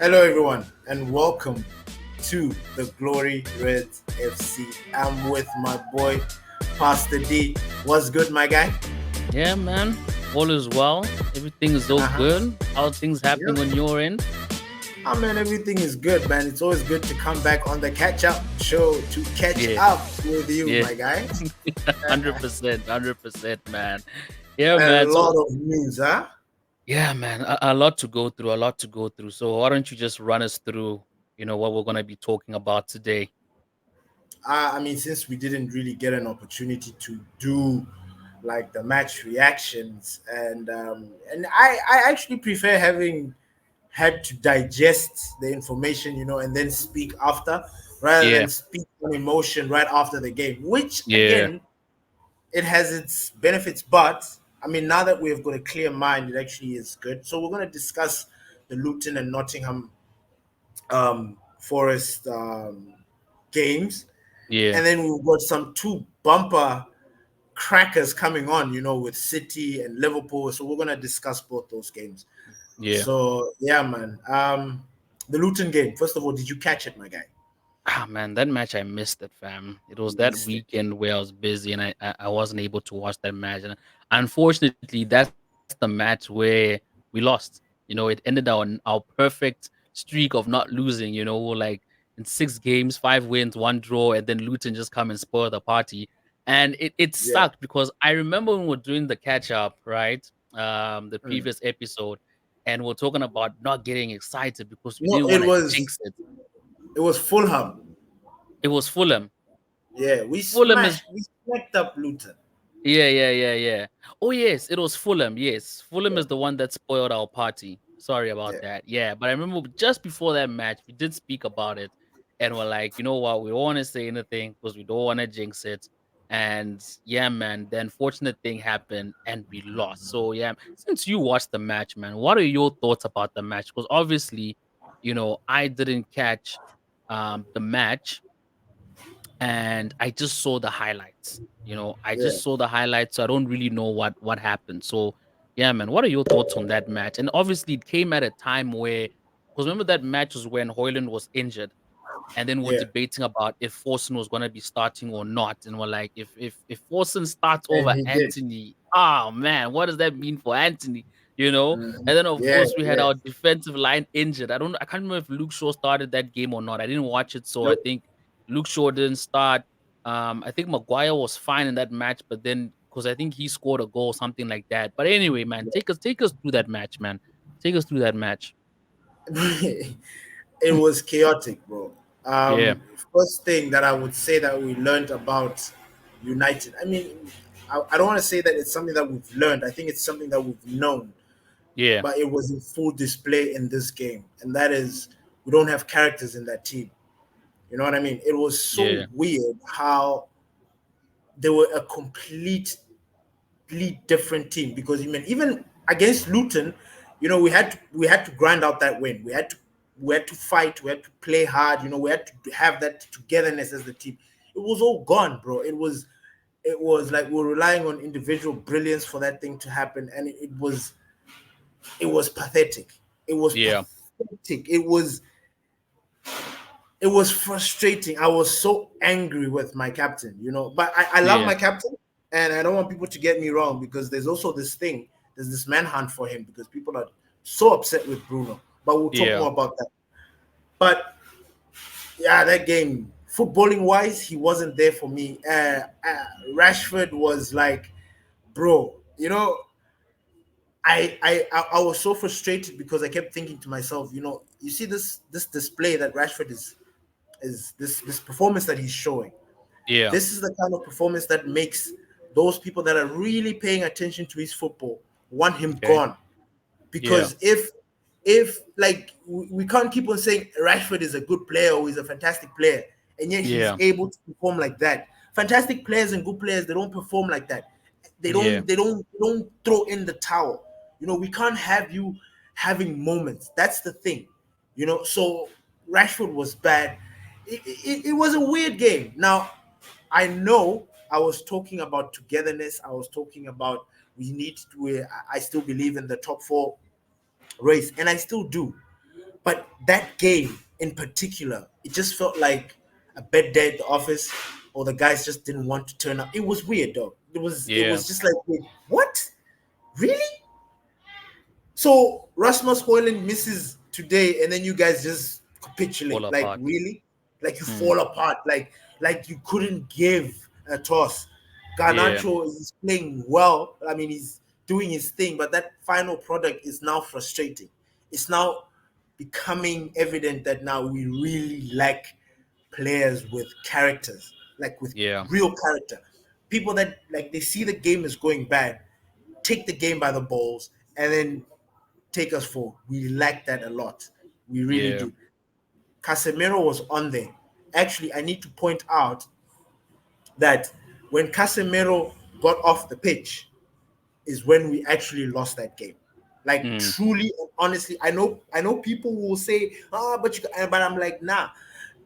Hello, everyone, and welcome to the Glory Reds FC. I'm with my boy, Pastor D. What's good, my guy? Yeah, man. All is well. Everything is all Uh huh. good. How are things happening Yep. on your end? Oh, man, everything is good, man. It's always good to come back on the catch up show to catch Yeah, up with you, yeah. my guy. 100%, 100%, man. Yeah, A man. lot So, of news, huh? yeah, man. A lot to go through, a lot to go through. So, why don't you just run us through, what we're going to be talking about today? I mean, since we didn't really get an opportunity to do like the match reactions, and I actually prefer having had to digest the information, and then speak after, rather Yeah, than speak on emotion right after the game, which yeah, again, it has its benefits. But I mean, now that we've got a clear mind, it actually is good. So we're going to discuss the Luton and Nottingham Forest games. yeah, And then we've got some two bumper crackers coming on, with City and Liverpool. So we're going to discuss both those games. yeah. So yeah, man. The Luton game. First of all, did you catch it, my guy? Ah, man, that match I missed it, fam. It was You that missed it. weekend where I was busy and I wasn't able to watch that match. And unfortunately, that's the match where we lost. It ended our perfect streak of not losing. Like in 6 games, 5 wins, one draw, and then Luton just come and spoil the party. And it Yeah. sucked because I remember when we were doing the catch up, right? The Mm. previous episode, and we're talking about not getting excited because we No, didn't it want to was jinx it. it was Fulham. It was Fulham. Yeah, we Fulham is smashed. We smacked up Luton. yeah, yeah, yeah, yeah. Oh yes, it was Fulham. Yes, Fulham is the one that spoiled our party. Sorry about Yeah. that. Yeah, but I remember just before that match, we did speak about it, and we're like, you know what, we don't want to say anything because we don't want to jinx it. And yeah, man, the unfortunate thing happened, and we lost. So yeah, since you watched the match, man, what are your thoughts about the match? Because obviously, I didn't catch the match and I just saw the highlights. I Yeah. just saw the highlights, so I don't really know what happened. So, yeah, man, what are your thoughts on that match? And obviously, it came at a time where, because remember that match was when Hoyland was injured, and then we're Yeah. debating about if Forson was going to be starting or not, and we're like, if Forson starts And over he did. Anthony, oh man, what does that mean for Anthony? Mhm. And then of Yeah. course we had Yeah. our defensive line injured. I can't remember if Luke Shaw started that game or not. I didn't watch it, so I Nope. think Luke Shaw didn't start. I think Maguire was fine in that match, but then because I think he scored a goal, something like that. But anyway, man, take us through that match, man. Take us through that match. It was chaotic, bro. Yeah, First thing that I would say that we learned about United. I mean, I don't want to say that it's something that we've learned. I think it's something that we've known, yeah, but it was in full display in this game, and that is we don't have characters in that team. You know what I mean? It was so yeah, weird how they were a completely different team because even against Luton, we had to grind out that win. We had to fight. We had to play hard. We had to have that togetherness as the team. It was all gone, bro. It was like we were relying on individual brilliance for that thing to happen, and it was pathetic. It was yeah, pathetic. It was frustrating. I was so angry with my captain, but I love yeah, my captain, and I don't want people to get me wrong because there's also this thing, there's this manhunt for him because people are so upset with Bruno. But we'll talk yeah, more about that. But yeah, that game, footballing wise, he wasn't there for me. Rashford was like, bro, I was so frustrated because I kept thinking to myself, you see this display that Rashford is this performance that he's showing. yeah. This is the kind of performance that makes those people that are really paying attention to his football want him Okay. gone. Yeah, Because if like we can't keep on saying Rashford is a good player or he's a fantastic player, and yet he's yeah, able to perform like that. Fantastic players and good players, they don't perform like that. They yeah, don't they don't they don't throw in the towel. We can't have you having moments. That's the thing. So Rashford was bad. It was a weird game. Now, I know I was talking about togetherness. I was talking about we need to. I still believe in the top four race, and I still do. But that game in particular, it just felt like a bad day at the office, or the guys just didn't want to turn up. It was weird, though. It Yeah. was just like, wait, what? Really? So Rasmus Hoyland misses today, and then you guys just Fall capitulate. Like, apart. really? Like, you Mm. fall apart. Like you couldn't give a toss. Yeah. Garnacho is playing well. I mean, he's doing his thing, but that final product is now frustrating. It's now becoming evident that now we really lack players with characters, like with Yeah. real character. People that like they see the game is going bad, take the game by the balls, and then take us forward. We lack that a lot. We really Yeah. do. Casemiro was on there. Actually, I need to point out that when Casemiro got off the pitch, is when we actually lost that game. Like Mm. truly and honestly, I know people will say, but I'm like, nah.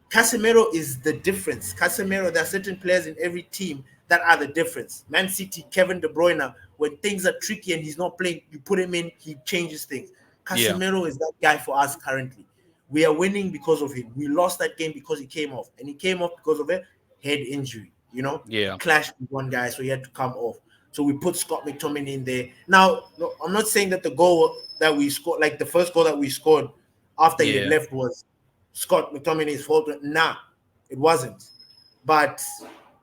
Casemiro is the difference. Casemiro, there are certain players in every team that are the difference. Man City, Kevin De Bruyne, when things are tricky and he's not playing, you put him in, he changes things. Yeah. Casemiro is that guy for us currently. We are winning because of him. We lost that game because he came off, and he came off because of a head injury. He Yeah. clashed with one guy, so he had to come off. So we put Scott McTominay in there. Now, no, I'm not saying that the goal that we scored, like the first goal that we scored after he had Yeah. left, was Scott McTominay's fault. Nah, it wasn't. But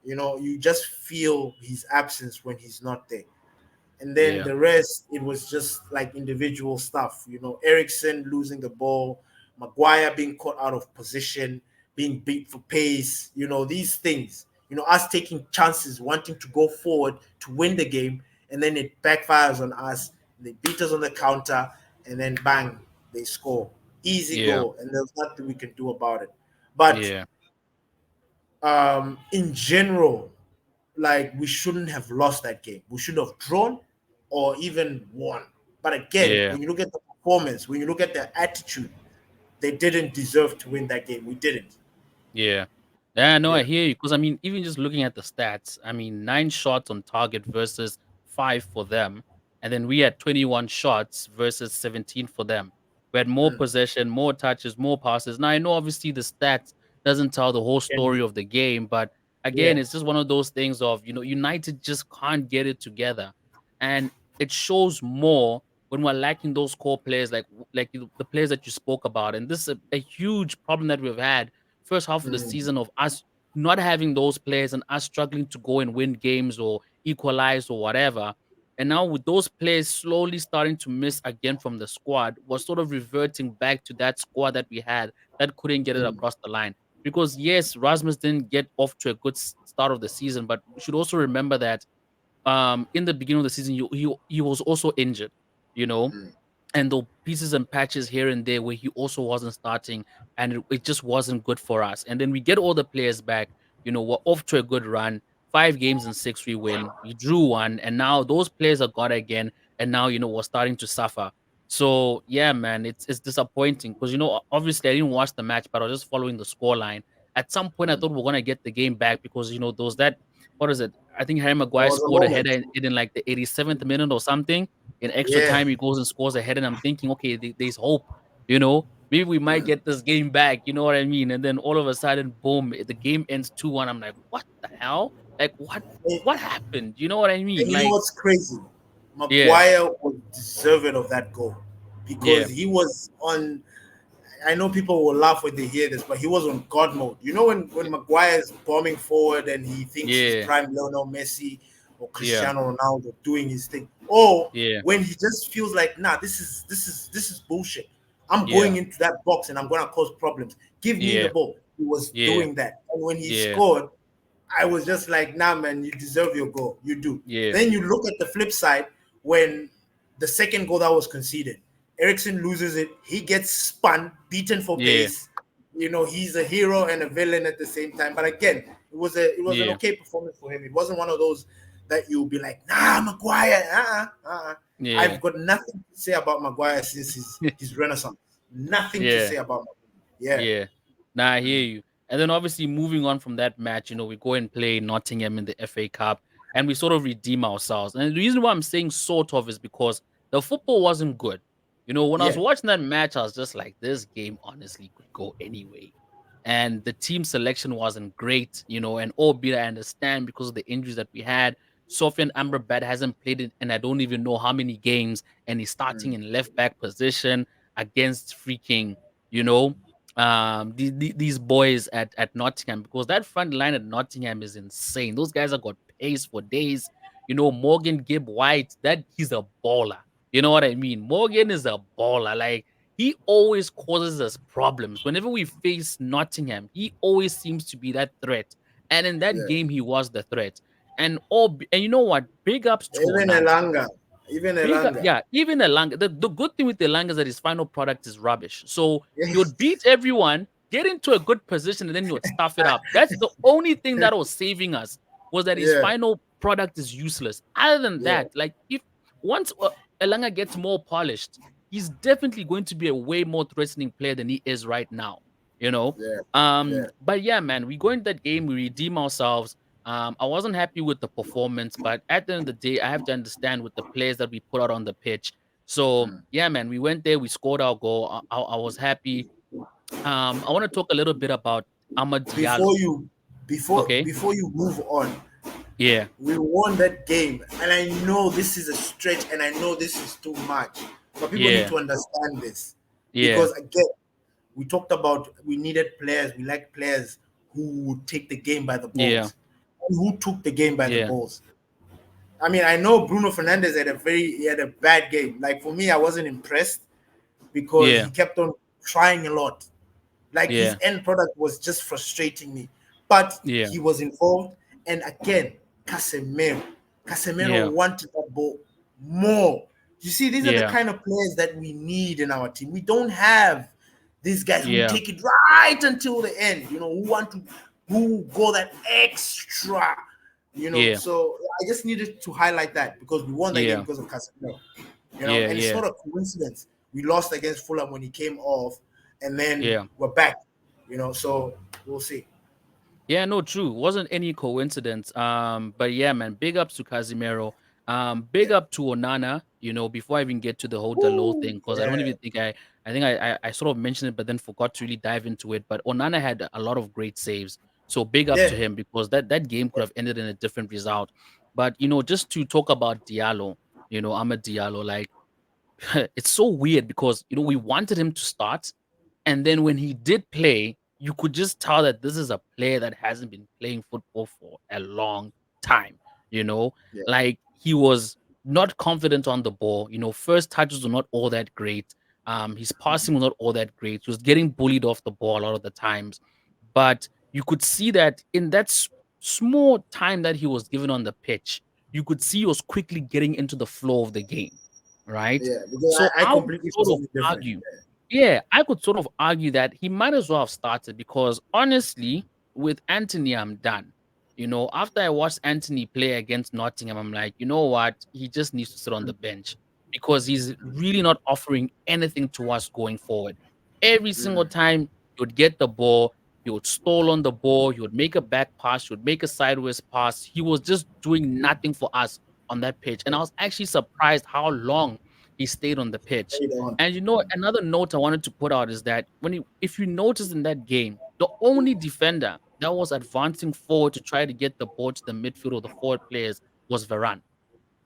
you just feel his absence when he's not there. And then Yeah. the rest, it was just like individual stuff. Ericsson losing the ball, Maguire being caught out of position, being beat for pace. These things. Us taking chances, wanting to go forward to win the game, and then it backfires on us. They beat us on the counter, and then bang, they score. Easy Yeah. goal, and there's nothing we can do about it. But Yeah. in general, like we shouldn't have lost that game. We should have drawn or even won. But again, Yeah. when you look at the performance, when you look at their attitude, they didn't deserve to win that game. We didn't. Yeah. Yeah, no, I Yeah. hear you. Because I mean, even just looking at the stats, I mean, 9 shots on target versus 5 for them, and then we had 21 shots versus 17 for them. We had more Mm. possession, more touches, more passes. Now, I know obviously the stats doesn't tell the whole Can story be. of the game, but again, Yeah. it's just one of those things of, United just can't get it together. And it shows more when we're lacking those core players the players that you spoke about. And this is a huge problem that we've had first half of the Mm. season of us not having those players and us struggling to go and win games or equalize or whatever. And now with those players slowly starting to miss again from the squad, we're sort of reverting back to that squad that we had that couldn't get it Mm. across the line. Because yes, Rasmus didn't get off to a good start of the season, but we should also remember that in the beginning of the season, he was also injured, you know, Mm. and the pieces and patches here and there where he also wasn't starting, and it just wasn't good for us. And then we get all the players back. We're off to a good run. 5 games in six we win. We drew one, and now those players are gone again. And now we're starting to suffer. So yeah, man, it's disappointing because obviously I didn't watch the match, but I was just following the score line. At some point, I Mm. thought we're gonna get the game back because there was that, what is it? I think Harry There Maguire was a scored a header moment. in like the 87th minute or something. In extra Yeah. time, he goes and scores a header, and I'm thinking, okay, there's hope. Maybe we might Mm. get this game back. You know what I mean? And then all of a sudden, boom, the game ends 2-1. I'm like, what the hell? Like, And, what happened? You know what I mean? and you know Like, what's crazy? yeah, Maguire was deserving of that goal because yeah, he was on. I know people will laugh when they hear this, but he was on God mode. When Maguire is bombing forward and he thinks he's yeah, prime Lionel Messi or yeah, Cristiano Ronaldo doing his thing, or yeah, when he just feels like, nah, this is bullshit. I'm yeah, going into that box and I'm gonna cause problems. Give me the yeah, ball. He was yeah, doing that, and when he yeah, scored, I was just like, nah, man, you deserve your goal. You do. yeah, Then you look at the flip side when the second goal that was conceded, Ericsson loses it. He gets spun, beaten for yeah, pace. He's a hero and a villain at the same time. But again, it was an yeah, okay performance for him. It wasn't one of those that you'll be like, nah, Maguire. yeah, I've got nothing to say about Maguire since his renaissance. Nothing to yeah. say about Maguire. Yeah. Yeah. Nah, I hear Mm. you. And then obviously moving on from that match, we go and play Nottingham in the FA Cup and we sort of redeem ourselves. And the reason why I'm saying sort of is because the football wasn't good. When I was Yeah. watching that match, I was just like, this game honestly could go anyway. And the team selection wasn't great, and albeit I understand because of the injuries that we had. Sofian Amrabat hasn't played it, and I don't even know how many games, and he's starting Mm. in left back position against freaking, you know, these boys at Nottingham, because that front line at Nottingham is insane. Those guys have got pace for days. Morgan Gibb White, that he's a baller. You know what I mean? Morgan is a baller. Like, he always causes us problems. Whenever we face Nottingham, he always seems to be that threat. And in that Yeah. game, he was the threat. And you know what? Big ups to Even Onana. Elanga. Even Big up, Elanga. yeah. Even Elanga. The good thing with Elanga is that his final product is rubbish. So he Yes. would beat everyone, get into a good position, and then he would stuff it up. That's the only thing that was saving us, was that his Yeah. final product is useless. Other than Yeah. that, like, if once Elanga gets more polished, he's definitely going to be a way more threatening player than he is right now. You know. Yeah. Yeah. But yeah, man, we go into that game, we redeem ourselves. I wasn't happy with the performance, but at the end of the day, I have to understand with the players that we put out on the pitch. So Mm. yeah, man, we went there, we scored our goal. I was happy. I want to talk a little bit about Amad Diallo. Before you Okay. before you move on, Yeah. we won that game, and I know this is a stretch, and I know this is too much, but people need Yeah. to understand this, Yeah. because again, we talked about we needed players, we like players who would take the game by the Yeah. balls, and who took the game by the Yeah. balls. I mean, I know Bruno Fernandez he had a bad game. Like, for me, I wasn't impressed because Yeah. he kept on trying a lot. Like, his Yeah. end product was just frustrating me. But Yeah. he was involved. And again, Casemiro. Casemiro Yeah. wanted that ball more. You see, these are the Yeah. kind of players that we need in our team. We don't have these guys who Yeah. take it right until the end, who go that extra, Yeah. So I just needed to highlight that because we won that game Yeah. because of Casemiro, Yeah. and it's Yeah. not a coincidence. We lost against Fulham when he came off, and then Yeah. we're back, so we'll see. Yeah, no, true. Wasn't any coincidence. But yeah, man, big ups to Casimiro. Big Yeah. up to Onana, before I even get to the whole Delo Woo! thing, because I don't Yeah. even think I think I sort of mentioned it, but then forgot to really dive into it. But Onana had a lot of great saves. So big up Yeah. to him, because that game could have ended in a different result. But just to talk about Diallo, Ahmed Diallo, like, it's so weird because we wanted him to start, and then when he did play, you could just tell that this is a player that hasn't been playing football for a long time. You know, Yeah. like, he was not confident on the ball. First touches were not all that great. His passing was not all that great. He was getting bullied off the ball a lot of the times, but you could see that in that small time that he was given on the pitch, you could see he was quickly getting into the flow of the game, right? Yeah. Because So I I would completely sort of perceive it different. argue, yeah, I could sort of argue that he might as well have started, because honestly, with Anthony, I'm done. After I watched Anthony play against Nottingham, I'm like, you know what? He just needs to sit on the bench, because he's really not offering anything to us going forward. Every single Mm. time he would get the ball, he would stall on the ball, he would make a back pass, he would make a sideways pass. He was just doing nothing for us on that pitch. And I was actually surprised how long he stayed on the pitch. Stayed on. And another note I wanted to put out is that if you notice in that game, the only defender that was advancing forward to try to get the ball to the midfield or the forward players was Varane.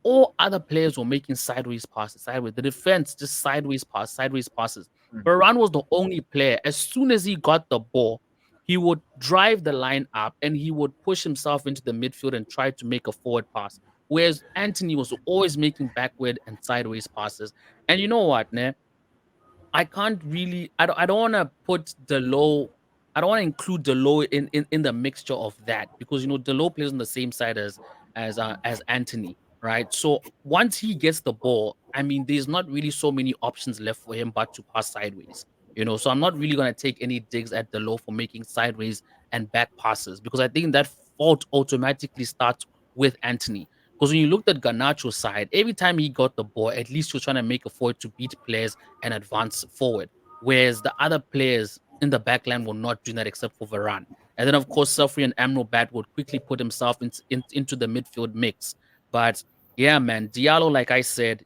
All other players were making sideways passes, sideways. The defense just sideways passes. Mm. Varane was the only player. As soon as he got the ball, he would drive the line up and he would push himself into the midfield and try to make a forward pass. Whereas Anthony was always making backward and sideways passes. And you know what, ne? I can't really I don't wanna put the low I don't wanna include the low in the mixture of that, because the low plays on the same side as Anthony, right? So once he gets the ball, I mean, there's not really so many options left for him but to pass sideways. So I'm not really gonna take any digs at the low for making sideways and back passes, because I think that fault automatically starts with Anthony. Because when you looked at Garnacho's side, every time he got the ball, at least he was trying to make a forward to beat players and advance forward. Whereas the other players in the back line were not doing that except for Varane. And then, of course, Safri and Amrabat would quickly put himself into the midfield mix. But Yeah, man. Diallo, like I said,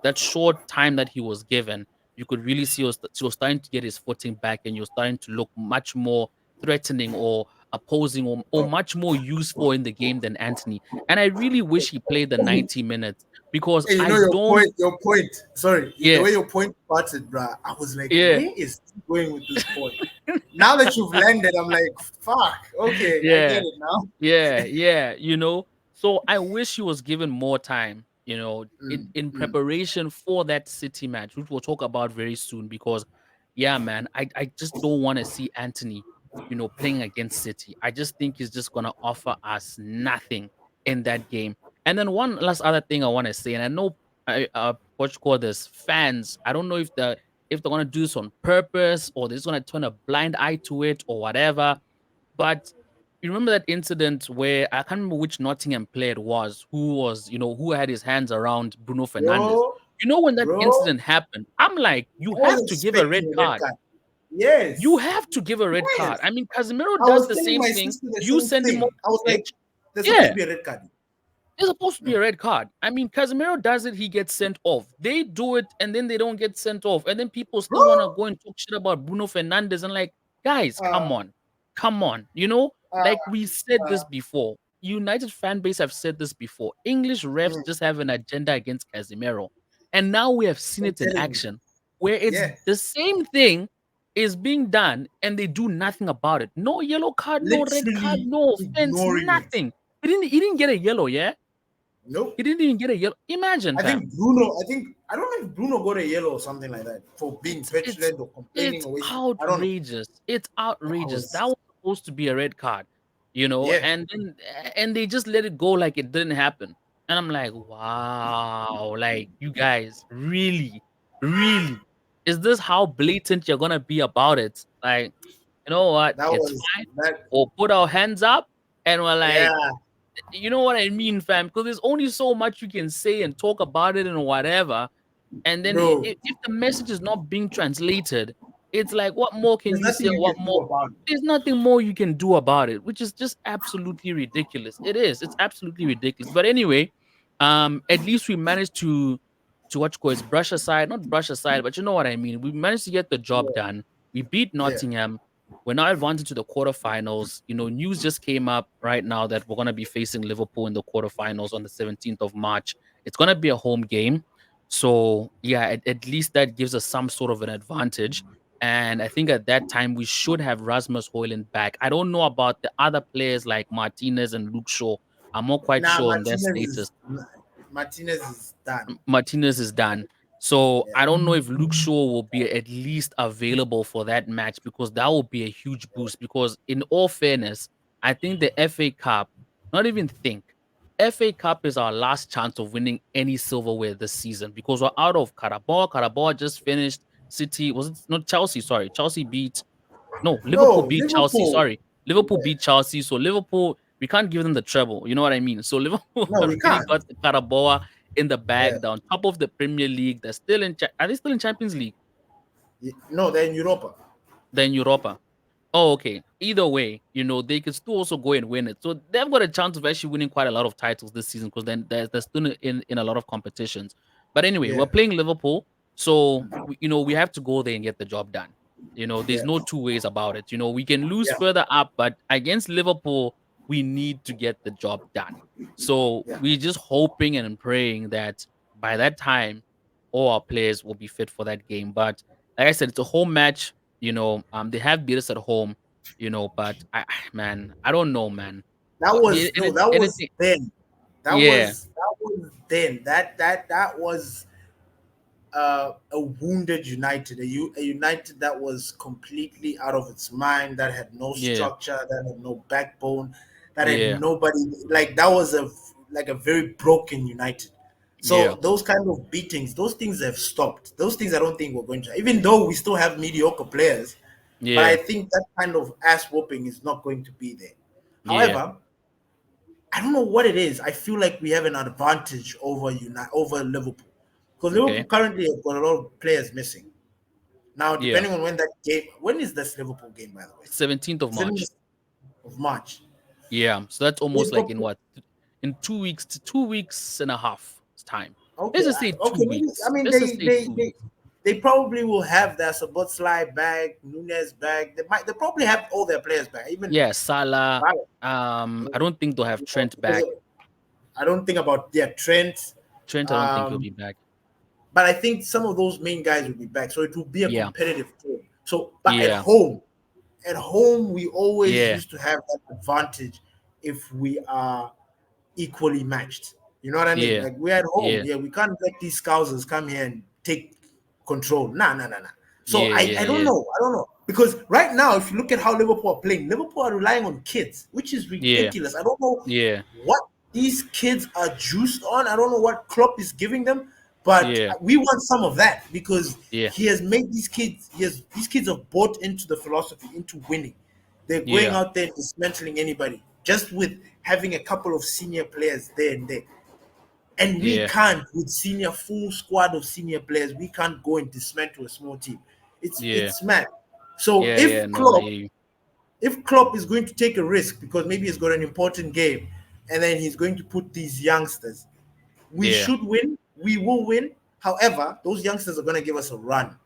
that short time that he was given, you could really see he was starting to get his footing back, and you're starting to look much more threatening or opposing, or much more useful in the game than Anthony. And I really wish he played the 90 minutes because Hey, you I know your don't. point. Your point. Sorry, the Yeah, way your point started, bruh. I was like, yeah, where is he going with this point? Now that you've landed, I'm like, fuck. Okay, I get yeah. it now. Yeah, yeah, So I wish he was given more time, in Mm, in mm. preparation for that City match, which we'll talk about very soon. Because, yeah, man, I just don't want to see Anthony, playing against City. I just think he's just gonna offer us nothing in that game. And then one last other thing I want to say, and I know what you call this fans. I don't know if they're gonna do this on purpose or they're just gonna turn a blind eye to it or whatever, but you remember that incident where I can't remember which Nottingham player it was who had his hands around Bruno Fernandes. Bro, When that bro, incident happened, I'm like, you I was have to give a red expecting a red card. card. You Yes, have to give a red card. yes. I mean, Casemiro I does was the telling same my thing. sister the You same send him off thing. I was the like, pitch. there's supposed to Yeah, be a red card. there's supposed to be Mm. a red card. I mean, Casemiro does it, he gets sent off. They do it, and then they don't get sent off. And then people still want to Bro, go and talk shit about Bruno Fernandes. And like, guys, come uh, on. Come on. uh, Like we said uh, this before. United fan base have said this before. English refs mm, just have an agenda against Casemiro. And now we have seen I'm it in telling you. action where it's Yeah, the same thing is being done and they do nothing about it. No yellow card, no red card, literally no offense, ignoring it. nothing. He didn't get a yellow, yeah? Nope. He didn't even get a yellow. Imagine, I fam. think Bruno. I don't know if Bruno got a yellow or something like that for being It's petulant or complaining it's or wasting. I don't know. outrageous. It's That outrageous. That was was supposed to be a red card, yeah, and they just let it go like it didn't happen. And I'm like, wow, like you guys, really, really, is this how blatant you're gonna be about it? Like, you know what? that It's was fine. that. We'll put our hands up and we're Yeah, like, you know what I mean, fam? Because there's only so much you can say and talk about it and whatever. And then bro. if the message is not being translated, it's like, what more can There's you nothing say? you What can do more? about it. There's nothing more you can do about it, which is just absolutely ridiculous. It is. It's absolutely ridiculous. But anyway, at least we managed to what you call it, brush aside, not brush aside, but you know what I mean. We managed to get the job Yeah, done. We beat yeah. Nottingham. We're now advancing to the quarterfinals. News just came up right now that we're gonna be facing Liverpool in the quarterfinals on the 17th of March. It's gonna be a home game. So yeah, at least that gives us some sort of an advantage. And I think at that time we should have Rasmus Højlund back. I don't know about the other players like Martinez and Luke Shaw. I'm not quite Nah, sure on their status. Martinez is done. Martinez is done. So Yeah. I don't know if Luke Shaw will be at least available for that match because that will be a huge boost. Because in all fairness, I think the FA Cup, not even think, FA Cup is our last chance of winning any silverware this season because we're out of Carabao. Carabao just finished. City was it not Chelsea? Sorry, Chelsea beat no, Liverpool No, beat Chelsea. Liverpool. Sorry. Liverpool beat Chelsea. So Liverpool, we can't give them the treble. You know what I mean? So Liverpool No, we already can't. got the Carabao in the Yeah. bag down top of the Premier League. They're still are they still in Champions League? No, they're in Europa. Then Europa. Oh, okay. Either way, they could still also go and win it. So they've got a chance of actually winning quite a lot of titles this season because then they're still in a lot of competitions. But anyway, we're Yeah. playing Liverpool. So, we have to go there and get the job done. There's Yeah. no two ways about it. We can lose Yeah. further up, but against Liverpool, we need to get the job done. So Yeah. we're just hoping and praying that by that time, all our players will be fit for that game. But like I said, it's a home match. They have beat us at home, but man, I don't know, man. That was no, that was Anything, then. That yeah, was that was then. That was a wounded United, a United that was completely out of its mind, that had no yeah, structure, that had no backbone, that had yeah, nobody. Like that was a very broken United. yeah, So those kind of beatings, those things have stopped. Those things I don't think we're going to. Even though we still have mediocre players, but I yeah, think that kind of ass whooping is not going to be there. yeah. However, I don't know what it is. I feel like we have an advantage over Liverpool because Liverpool Okay, currently have got a lot of players missing. Now, yeah. depending on when is this Liverpool game, by the way? 17th of Is it in March. the of March? Yeah, so that's almost They've like got in what in 2 weeks to 2 weeks and a half time. Okay, Let's just say two okay. Maybe I weeks. mean Let's just say 2 weeks. they probably will have that Sabot back, Nunez back. They probably have all their players back. Even Yeah, Salah. Salah, I don't think they'll have Trent because back. I don't think about their Trent. Trent, I don't think he'll Um, be back. but I think some of those main guys will be back, so it will be a Yeah, competitive game. So, but yeah, at home, we always yeah, used to have that advantage if we are equally matched. You know what I mean? yeah, Like we're at home, yeah, yeah. We can't let these scousers come here and take control. Nah, nah, nah, nah. So yeah, yeah, I don't yeah, know. I don't know because right now, if you look at how Liverpool are playing, Liverpool are relying on kids, which is yeah, ridiculous. I don't know yeah, what these kids are juiced on. I don't know what Klopp is giving them, but yeah, we want some of that because yeah, he has made these kids. These kids have bought into the philosophy, into winning. They're going yeah, out there and dismantling anybody just with having a couple of senior players there and there. And we yeah, can't, with senior full squad of senior players, we can't go and dismantle a small team. yeah, It's mad. So yeah, yeah. No, I hear you. If Klopp is going to take a risk because maybe he's got an important game, and then he's going to put these youngsters, we Yeah, should win. We will win. However, those youngsters are going to give us a run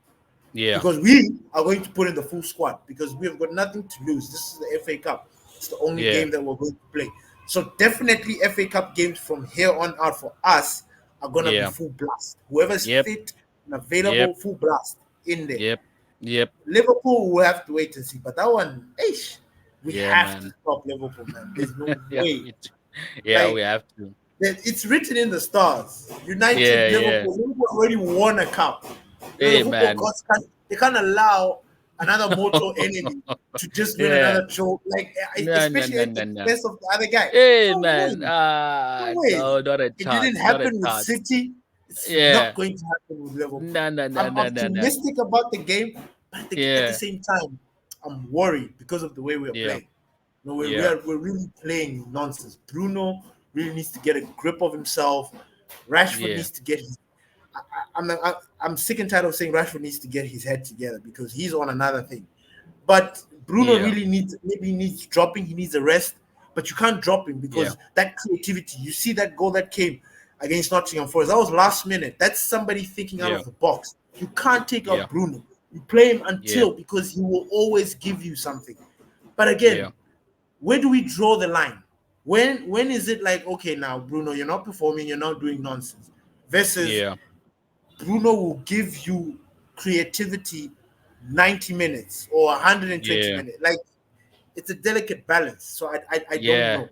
yeah, because we are going to put in the full squad because we have got nothing to lose. This is the FA Cup. It's the only yeah, game that we're going to play. So definitely FA Cup games from here on out for us are gonna be yeah. full blast. Whoever's Yep, fit and yep, available, full blast in there. yep, yep. Liverpool will have to wait and see. But that one, we Yeah, have to man. stop Liverpool, man. There's no Yeah, way. yeah, we Like have to. it's written in the stars. United, Yeah, yeah. Liverpool already won a cup. The Hey, football man. gods can't allow another mortal enemy to just win Yeah. another trophy. Like No, no, especially no, at the no, no. expense of the other guy. Hey, No man. way. No way. No, not a It didn't chance. Not a happen with chance. City. It's not Yeah. going to happen with Liverpool. No, no, no, I'm no, no, no. optimistic about the game, but at the Yeah. same time, I'm worried because of the way we are Yeah. playing. You know, Yeah. we're really playing nonsense. Bruno really needs to get a grip of himself. Rashford Yeah. needs to get his. I'm sick and tired of saying Rashford needs to get his head together because he's on another thing. But Bruno Yeah. really needs dropping. He needs a rest. But you can't drop him Yeah. because that creativity. You see that goal that came against Nottingham Forest. That was last minute. That's somebody thinking out Yeah. of the box. You can't take Yeah. out Bruno. You play him Yeah. until because he will always give you something. But Yeah. again, where do we draw the line? When is it like okay now, Bruno, you're not performing, you're not doing nonsense, versus Yeah. Bruno will give you creativity 90 minutes or 120 Yeah. minutes. Like it's a delicate balance. So I don't Yeah. know,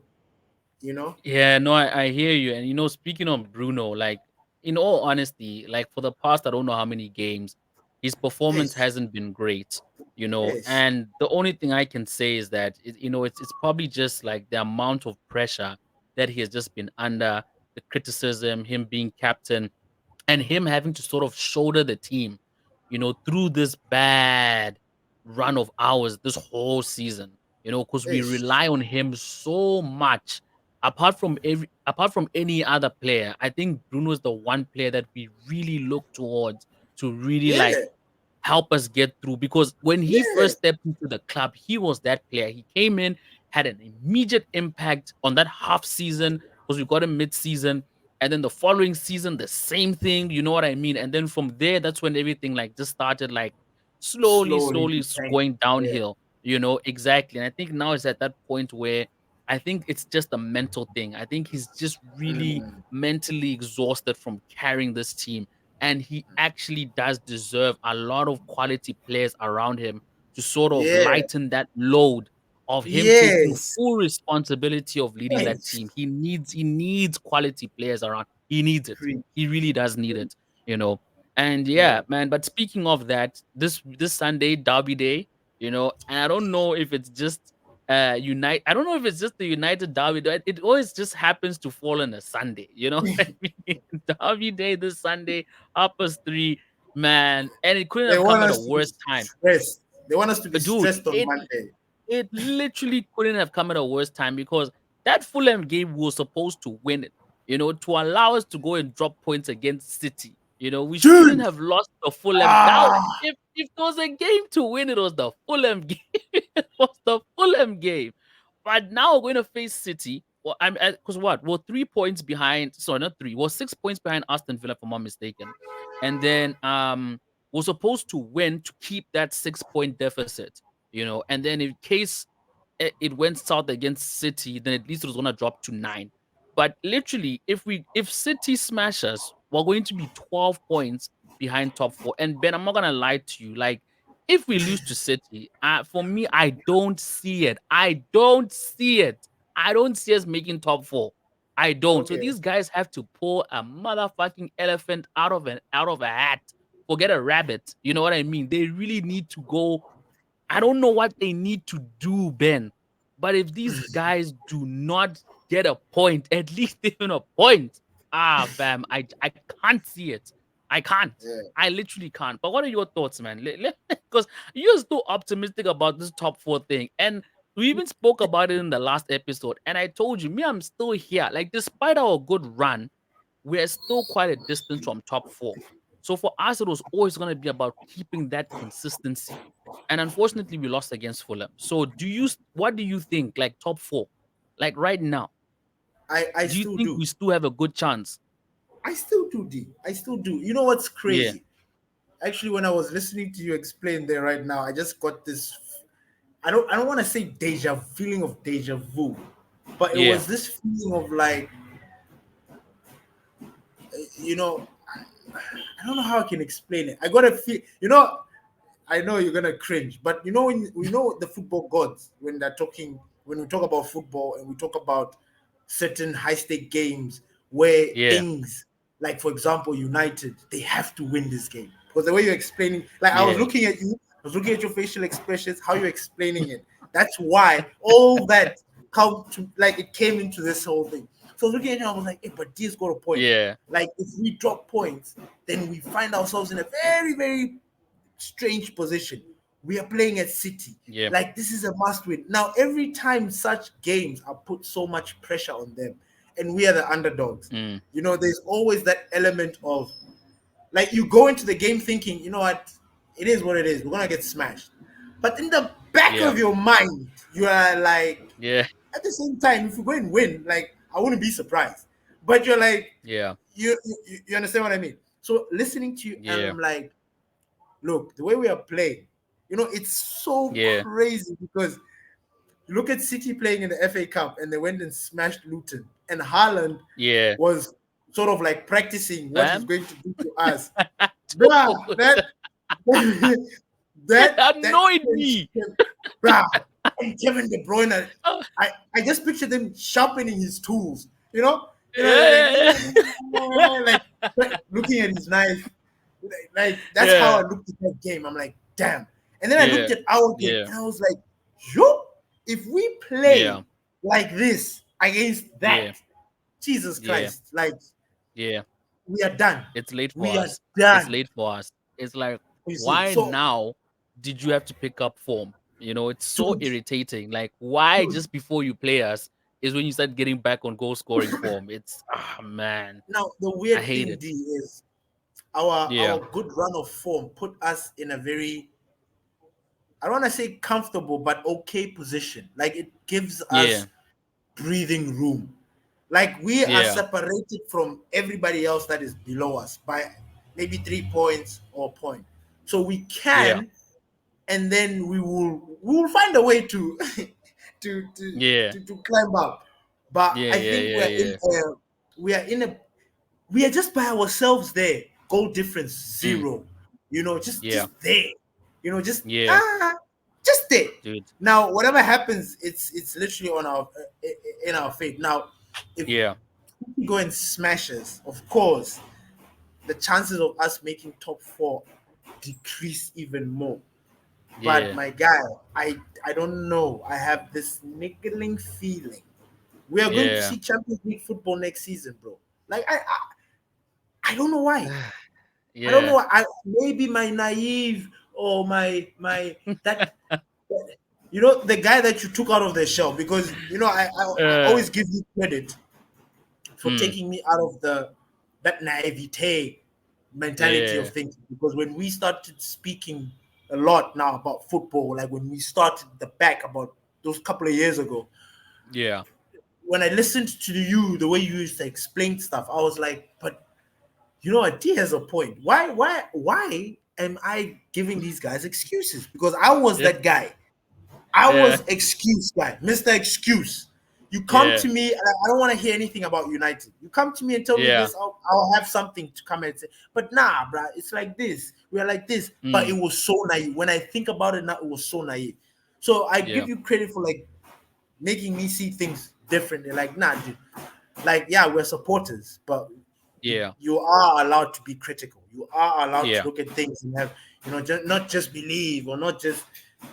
you know? Yeah, no, I hear you. And speaking of Bruno, like in all honesty, like for the past I don't know how many games, his performance Yes, hasn't been great. yes, And the only thing I can say is that it's probably just like the amount of pressure that he has just been under, the criticism, him being captain, and him having to sort of shoulder the team, through this bad run of hours this whole season, because we yes, rely on him so much. Apart from any other player, I think Bruno is the one player that we really look towards to really like yeah, help us get through because when he yeah, first stepped into the club, he was that player. He came in, had an immediate impact on that half season because we got him mid-season. And then the following season, the same thing, you know what I mean? And then from there, that's when everything like just started like slowly, slowly slowly tank. going Yeah, downhill, exactly. And I think now it's at that point where I think it's just a mental thing. I think he's just really mm, mentally exhausted from carrying this team and he actually does deserve a lot of quality players around him to sort of yeah, lighten that load of him taking yes, full responsibility of leading that yes. team. He needs quality players around. He needs it. Preach, He really does need preach. it, you know. And Yeah, yeah, man, but speaking of that, this Sunday Derby Day, and I don't know if it's just unite I don't know if it's just the United Derby. It always just happens to fall on a Sunday, you know what I mean? Derby Day this Sunday, uppers three, man, and it couldn't they have come want at a us to be worse time. stressed. They want us to be Dude, stressed on Monday. it literally couldn't have come at a worse time because that Fulham game we were supposed to win it, to allow us to go and drop points against City. We shouldn't Dude, have lost the Fulham. Now, ah, if there was a game to win, it was the Fulham game. It was the Fulham game. But now we're going to face City. well, I'm because what? Well, 3 points behind. Sorry, not three. Well, 6 points behind Aston Villa, if I'm not mistaken. And then we're supposed to win to keep that 6 point deficit. And then in case it went south against City, then at least it was gonna drop to 9. But literally, if City smash us, we're going to be 12 points behind top four. And Ben, I'm not gonna lie to you, like if we lose to City, for me, I don't see it. I don't see it. I don't see us making top four. I don't. So Okay. these guys have to pull a motherfucking elephant out of a hat. Forget a rabbit. You know what I mean? They really need to go. I don't know what they need to do, Ben. But if these guys do not get a point, at least even a point, fam, I can't see it. I can't. Yeah. I literally can't. But what are your thoughts, man? Because you're still optimistic about this top four thing. And we even spoke about it in the last episode. And I told you, me, I'm still here. Like, despite our good run, we're still quite a distance from top four. So for us, it was always going to be about keeping that consistency. And unfortunately, we lost against Fulham. So what do you think? Like top four, like right now, I do you still think do. we still have a good chance? I still do, D. I still do. You know what's Yeah, crazy? Actually, when I was listening to you explain there right now, I just got this. I don't want to say feeling of deja vu, but it yeah, was this feeling of like, you know, I don't know how I can explain it. I got to feel, I know you're gonna cringe, but when we know the football gods when they're talking when we talk about football and we talk about certain high stake games where yeah, things like, for example, United, they have to win this game because the way you're explaining, like I was yeah, looking at you, I was looking at your facial expressions, how you're explaining it. That's why all that it came into this whole thing. So I was looking at you, I was like, hey, but D's got a point. yeah, Like if we drop points, then we find ourselves in a very, very strange position. We are playing at City. yeah, Like this is a must win. Now, every time such games are put so much pressure on them, and we are the underdogs, mm, there's always that element of like you go into the game thinking, you know what, it is what it is. We're gonna get smashed. But in the back yeah, of your mind, you are like, yeah, at the same time, if we go and win, like I wouldn't be surprised. But you're like, yeah, you understand what I mean? So listening to you, and yeah, I'm like, look, the way we are playing, it's so yeah, crazy because you look at City playing in the FA Cup and they went and smashed Luton, and Haaland yeah. was sort of like practicing what he's Fam, going to do to us. Bruh, dude, that it that annoyed me. bruh, and Kevin De Bruyne, Oh, I just pictured him sharpening his tools, yeah, like looking at his knife. Like that's how I yeah, looked at that game. I'm like, damn. And then I looked yeah, at our game yeah, and I was like, yo, if we yeah, play like this against yeah, that, Jesus yeah, Christ, like yeah. we are done. It's late for We are us. It's done. late for us. It's like, You see, why so now did you have to pick up form? It's so dude, irritating. Like, why dude. just before you play us is when you start getting back on goal scoring form? It's man, Now the I weird hate thing, it. D, is our Yeah, our good run of form put us in a very, I don't want to say comfortable, but okay position. Like it gives yeah, us breathing room. Like we are yeah, separated from everybody else that is below us by maybe 3 points or a point. So we yeah, can, and then we will find a way to to, to yeah, to climb up. But yeah, I yeah, think yeah, yeah. we are just by ourselves there. Goal difference Mm, zero. Just yeah, there. Just yeah, just there. dude. Now, whatever happens, it's literally on our in our fate. Now, if Yeah, we go and smash us, of course, the chances of us making top four decrease even more. But yeah, my guy, I don't know. I have this niggling feeling we are going to yeah. see Champions League football next season, bro. Like I don't know why. I don't know Yeah. why. Maybe my naive or my that the guy that you took out of the shell because I Uh, always give you credit for mm, taking me out of that naivete mentality of yeah, thinking because when we started speaking a lot now about football, like when we started the back about those couple of years ago, yeah, when I listened to you, the way you used to explain stuff, I was like, but you know what? T has a point. Why am I giving these guys excuses? Because I was Yeah, that guy. I yeah, was excuse guy, Mr. Excuse. You come yeah, to me, and I don't want to hear anything about United. You come to me and tell me yeah. this, I'll have something to come and say. But nah, bruh, it's like this. We are like this. But it Mm, was so naive. When I think about it now, it was so naive. So I yeah, give you credit for like making me see things differently. Like, nah, dude. Like, yeah, we're supporters, but yeah, you are allowed to be critical. You are allowed to yeah, look at things and have, not just believe or not just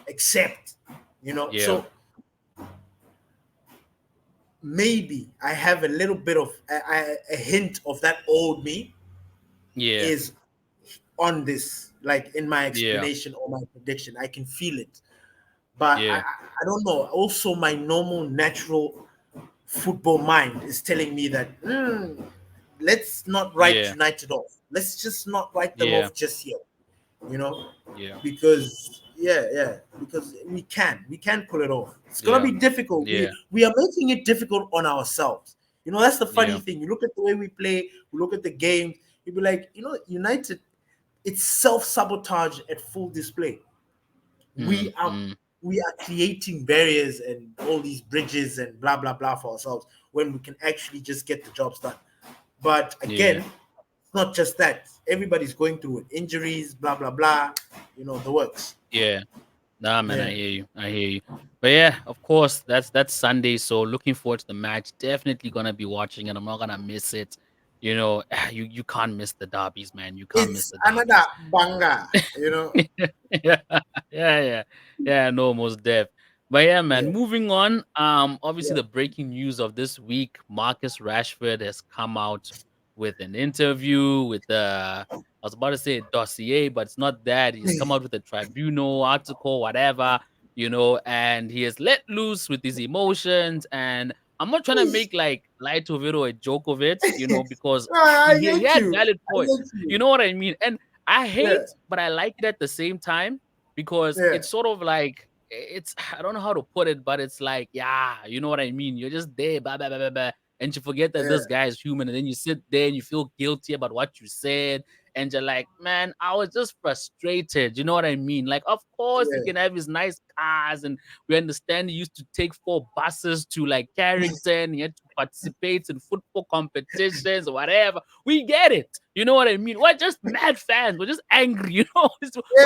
accept. yeah, So maybe I have a little bit of a hint of that old me yeah, is on this, like in my yeah, explanation or my prediction. I can feel it, but yeah, I don't know. Also, my normal, natural football mind is telling me that let's not write yeah, United off. Let's just not write them yeah, off just yet, you know, yeah, because yeah, because we can pull it off. It's gonna yeah, be difficult. We yeah, we are making it difficult on ourselves. That's the funny yeah. thing. You look at the way we play, we look at the game, you'll be like, United, it's self-sabotage at full display. Mm, We are mm, we are creating barriers and all these bridges and blah blah blah for ourselves when we can actually just get the jobs done. But again, yeah, it's not just that. Everybody's going through it. Injuries, blah blah blah. The works. yeah. Nah, man, I Yeah. hear you. I hear you. But yeah, of course, that's Sunday. So looking forward to the match. Definitely gonna be watching it. I'm not gonna miss it. You can't miss the derbies, man. You can't miss It's the another derbies. banger. Yeah, yeah. Yeah, no, most def. But yeah, man, Yeah. moving on. Obviously Yeah. the breaking news of this week, Marcus Rashford has come out with an interview with I was about to say a dossier, but it's not that. He's come out with a tribunal article, whatever, and he has let loose with his emotions. And I'm not trying to make like light of it or a joke of it, because No, I he get had you. valid I points. get You you. know what I mean? And I Yeah. hate, but I like it at the same time because Yeah. it's sort of like it's I don't know how to put it, but it's like, yeah, you know what I mean? You're just there, blah, blah, blah, blah, blah, and you forget that this Yeah. guy is human, and then you sit there and you feel guilty about what you said, and you're like, man, I was just frustrated. You know what I mean? Like, of course, he can have his nice cars, and we understand he used to take 4 buses to like Carrington. He had to participate in football competitions or whatever. We get it. You know what I mean? We're just mad fans. We're just angry. We're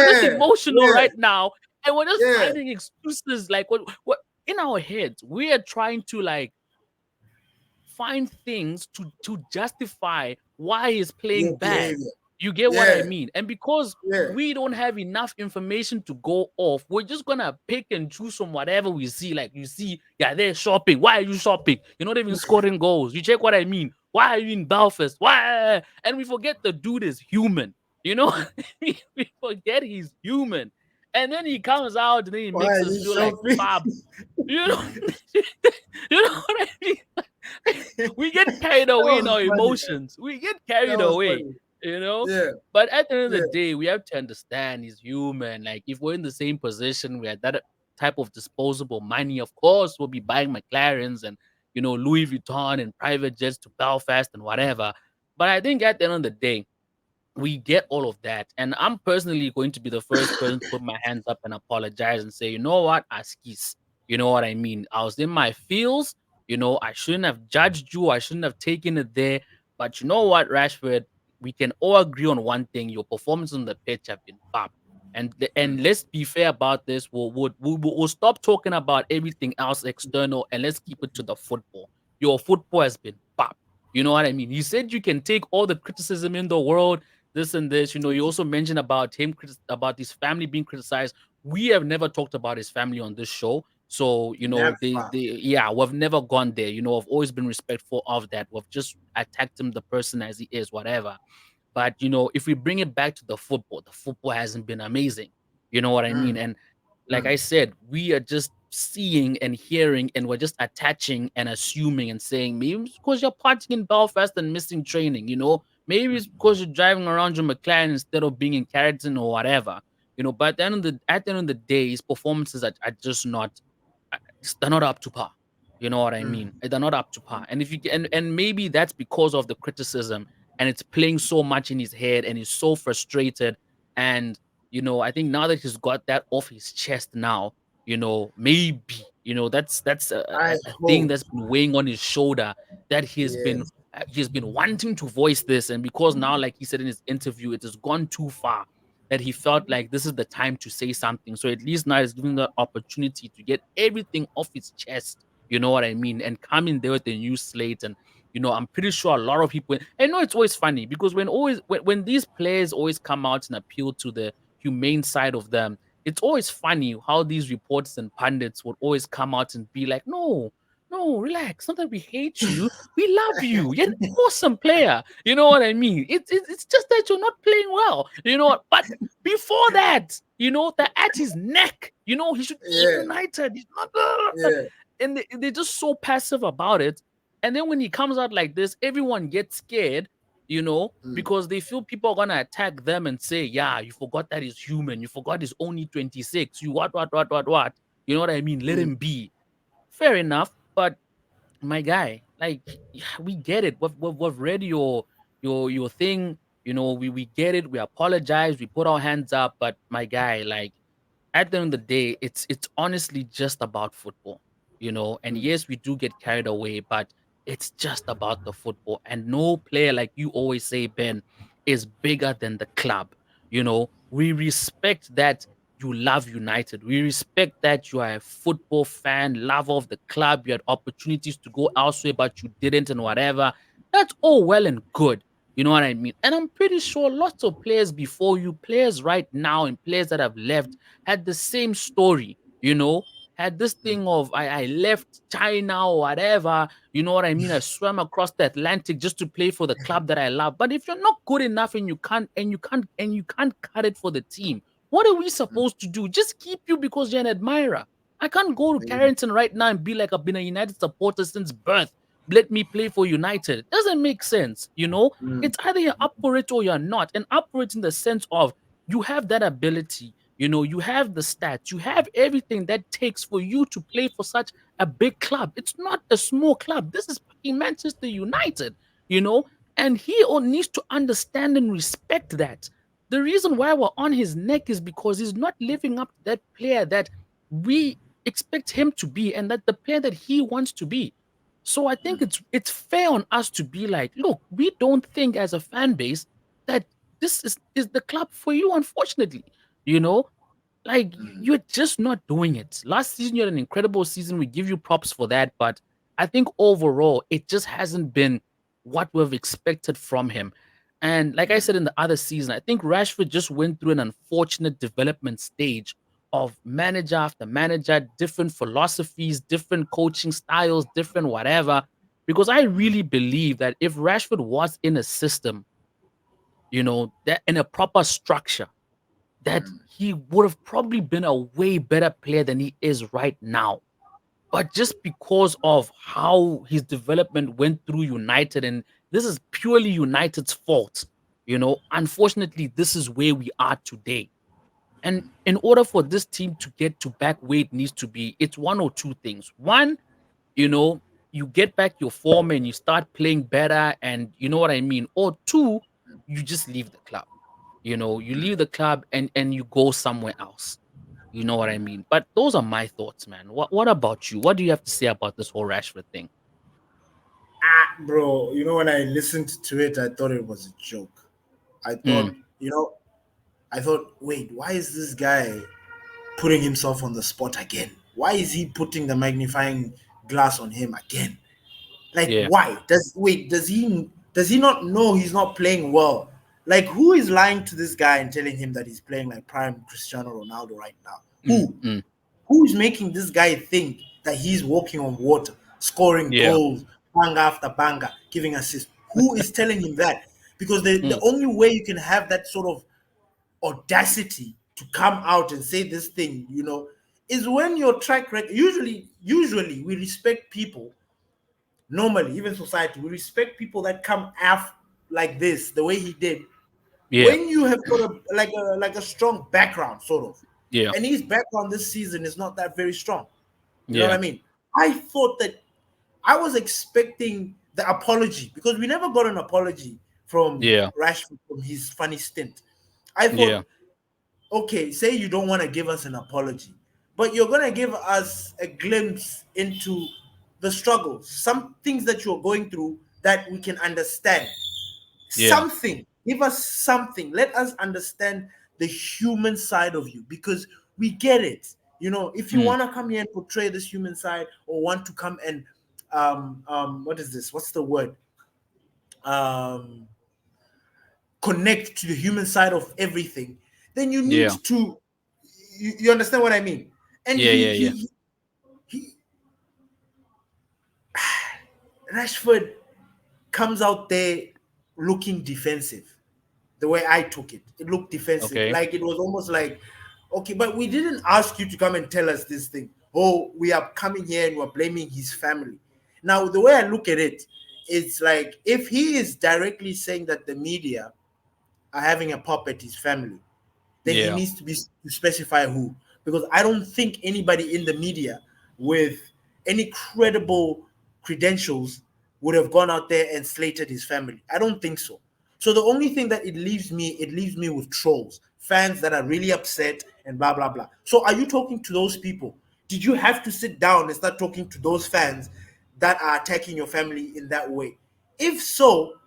just Yeah. emotional Yeah. right now, and we're just Yeah. finding excuses. Like what in our heads, we are trying to like find things to justify why he's playing Your bad. behavior. You get what I Yeah. mean? And because Yeah. we don't have enough information to go off, we're just gonna pick and choose from whatever we see. Like you see, yeah, they're shopping. Why are you shopping? You're not even scoring goals. You check what I mean? Why are you in Belfast? Why? And we forget the dude is human. You know, we forget he's human. And then he comes out and then he Why makes are us you feel like shopping? Bob. You know, you know what I mean? We get carried That away in was our funny, man. emotions. We get That carried was away, funny. you know. Yeah. But at the end of the Yeah. day, we have to understand he's human. Like if we're in the same position, we had that type of disposable money. Of course, we'll be buying McLarens and Louis Vuitton and private jets to Belfast and whatever. But I think at the end of the day, we get all of that. And I'm personally going to be the first person to put my hands up and apologize and say, you know what, Askis, you know what I mean? I was in my feels, I shouldn't have judged you, I shouldn't have taken it there. But you know what, Rashford, we can all agree on one thing. Your performance on the pitch have been fab. And let's be fair about this. We'll stop talking about everything else external and let's keep it to the football. Your football has been fab. You know what I mean? You said you can take all the criticism in the world, this and this. You also mentioned about about his family being criticized. We have never talked about his family on this show. So, Never. yeah, we've never gone there. I've always been respectful of that. We've just attacked him, the person as he is, whatever. But if we bring it back to the football hasn't been amazing. You know what I mean? Mm, And like I mm. said, we are just seeing and hearing, and we're just attaching and assuming and saying maybe it's because you're partying in Belfast and missing training. Maybe it's because you're driving around your McLaren instead of being in Carrington or whatever. But at the end of the day, his performances are just not they're not up to par. You know what I mm, mean? They're not up to par. And if you and maybe that's because of the criticism and it's playing so much in his head and he's so frustrated. And I think now that he's got that off his chest now, maybe, that's I a thing hope. that's been weighing on his shoulder that Yes. he's been wanting to voice this. And because now, like he said in his interview, it has gone too far that he felt like this is the time to say something. So at least now he's giving the opportunity to get everything off his chest, you know what I mean? And come in there with a new slate. And, I'm pretty sure a lot of people, I know it's always funny because when these players always come out and appeal to the humane side of them, it's always funny how these reporters and pundits would always come out and be like, no, no, relax. Not that we hate you. We love you. You're an awesome player. You know what I mean? It's just that you're not playing well. You know what? But before that, they're at his neck. He should leave Yeah. United. He's not. Yeah. And they're just so passive about it. And then when he comes out like this, everyone gets scared, Mm, because they feel people are gonna attack them and say, "Yeah, you forgot that he's human. You forgot he's only 26. You what? You know what I mean? Let mm, him be." Fair enough, but my guy, like, yeah, we get it. We've read your thing. We get it. We apologize. We put our hands up. But my guy, like, at the end of the day, it's honestly just about football. And mm, yes, we do get carried away, but it's just about the football. And no player, like you always say, Ben, is bigger than the club. We respect that you love United. We respect that you are a football fan, lover of the club. You had opportunities to go elsewhere, but you didn't, and whatever. That's all well and good. You know what I mean? And I'm pretty sure lots of players before you, players right now, and players that have left had the same story, had this mm, thing of I left China or whatever, you know what I mean? I swam across the Atlantic just to play for the club that I love. But if you're not good enough and you can't cut it for the team, what are we mm, supposed to do? Just keep you because you're an admirer. I can't go to mm, Carrington right now and be like I've been a United supporter since birth. Let me play for United. Doesn't make sense. mm, It's either you're up for it or you're not. And up for it in the sense of you have that ability, you have the stats, you have everything that takes for you to play for such a big club. It's not a small club. This is fucking Manchester United, you know, and he needs to understand and respect that. The reason why we're on his neck is because he's not living up to that player that we expect him to be and that the player that he wants to be. So I think mm, it's fair on us to be like, look, we don't think as a fan base that this is the club for you, unfortunately. You know, like mm, you're just not doing it. Last season, you had an incredible season. We give you props for that. But I think overall, it just hasn't been what we've expected from him. And like I mm, said in the other season, I think Rashford just went through an unfortunate development stage of manager after manager, different philosophies, different coaching styles, different whatever. Because I really believe that if Rashford was in a system, that in a proper structure, that mm, he would have probably been a way better player than he is right now. But just because of how his development went through United, and this is purely United's fault, unfortunately, this is where we are today. And in order for this team to get to back where it needs to be, it's one or two things. One, you know, you get back your form and you start playing better, and you know what I mean. Or two, you just leave the club. You leave the club and you go somewhere else. You know what I mean? But those are my thoughts, man. What about you? What do you have to say about this whole Rashford thing? bro, when I listened to it, I thought it was a joke. I Mm, thought, you know, I thought, wait, why is this guy putting himself on the spot again? Why is he putting the magnifying glass on him again? Like, yeah. why? Does he not know he's not playing well? Like, who is lying to this guy and telling him that he's playing like prime Cristiano Ronaldo right now? Mm, Who? mm, Who's making this guy think that he's walking on water, scoring yeah. goals, banger after banger, giving assists? Who is telling him that? Because the Mm, only way you can have that sort of audacity to come out and say this thing, is when your track record. Usually, we respect people. Normally, even society, we respect people that come af like this, the way he did. yeah. When you have got a strong background, sort of, Yeah. and his background this season is not that very strong. You know what Yeah. I mean? I thought that. I was expecting the apology because we never got an apology from Yeah. Rashford from his funny stint. I Yeah. thought, okay, say you don't want to give us an apology, but you're going to give us a glimpse into the struggles, some things that you're going through that we can understand. Yeah. Something, give us something. Let us understand the human side of you because we get it. If you Mm. want to come here and portray this human side or want to come and what is this? What's the word? Um, connect to the human side of everything, then you need Yeah. to you understand what I mean? And Yeah. Yeah. Yeah. he Rashford comes out there looking defensive. The way I took it, it looked defensive. Okay. Like it was almost like, okay, but we didn't ask you to come and tell us this thing. Oh, we are coming here and we're blaming his family. Now, the way I look at it, it's like if he is directly saying that the media are having a pop at his family, then he Yeah. needs to specify who, because I don't think anybody in the media with any credible credentials would have gone out there and slated his family. I don't think so. So the only thing that it leaves me with trolls, fans that are really upset and blah blah blah. So are you talking to those people? Did you have to sit down and start talking to those fans that are attacking your family in that way? If so,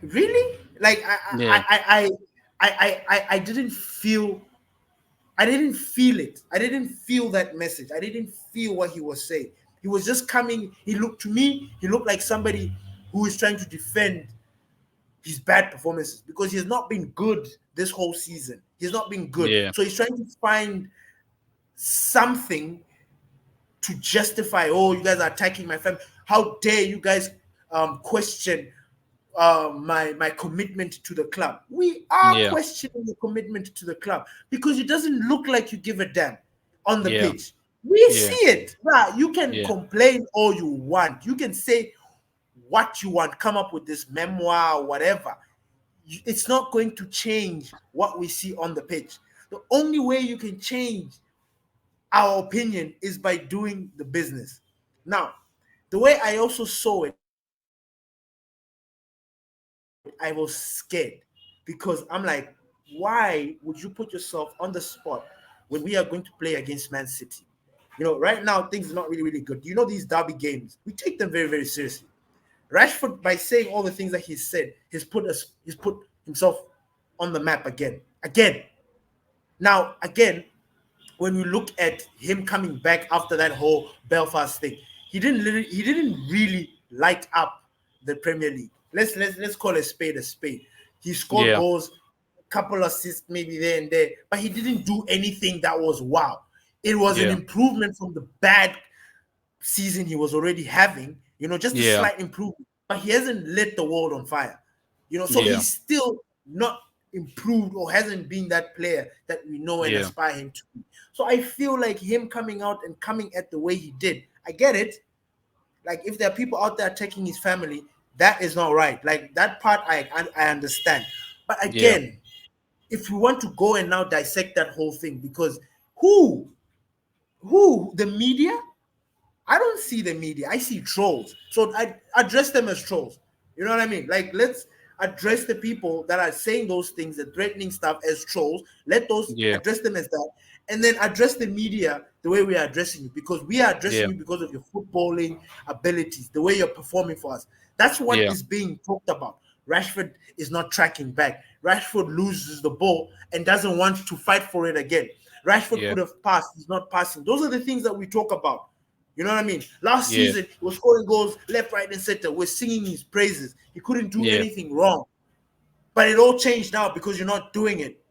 really, like Yeah. I didn't feel, it. I didn't feel that message. I didn't feel what he was saying. He was just coming. He looked like somebody who is trying to defend his bad performances because he has not been good this whole season. He's not been good. Yeah. So he's trying to find something to justify, oh, you guys are attacking my family. How dare you guys question my commitment to the club? We are Yeah. questioning your commitment to the club because it doesn't look like you give a damn on the Yeah. pitch. We Yeah. see it. Nah, you can Yeah. complain all you want. You can say what you want, come up with this memoir or whatever. It's not going to change what we see on the pitch. The only way you can change our opinion is by doing the business. Now, the way I also saw it, I was scared because I'm like, why would you put yourself on the spot when we are going to play against Man City? Right now, things are not really, really good. These derby games, we take them very, very seriously. Rashford, by saying all the things that he said, he's put himself on the map again. Now, again, when we look at him coming back after that whole Belfast thing, he didn't really light up the Premier League. Let's call a spade a spade. He scored Yeah. goals, a couple assists maybe there and there, but he didn't do anything that was wow. It was an Yeah. improvement from the bad season he was already having, just a Yeah. slight improvement. But he hasn't lit the world on fire, so Yeah. he's still not improved or hasn't been that player that we know and Yeah. aspire him to be. So I feel like him coming out and coming at the way he did, I get it. Like if there are people out there attacking his family, that is not right. Like that part I understand. But Yeah. again, if we want to go and now dissect that whole thing, because who the media, I don't see the media. I see trolls. So I address them as trolls. You know what I mean? Like let's address the people that are saying those things, the threatening stuff, as trolls. Let those Yeah. address them as that, and then address the media the way we are addressing you, because we are addressing Yeah. you because of your footballing abilities, the way you're performing for us. That's what Yeah. is being talked about. Rashford is not tracking back. Rashford loses the ball and doesn't want to fight for it again. Rashford Yeah. could have passed. He's not passing. Those are the things that we talk about. You know what I mean? Last Yeah. season, he was scoring goals left, right, and center. We're singing his praises. He couldn't do Yeah. anything wrong. But it all changed now because you're not doing it.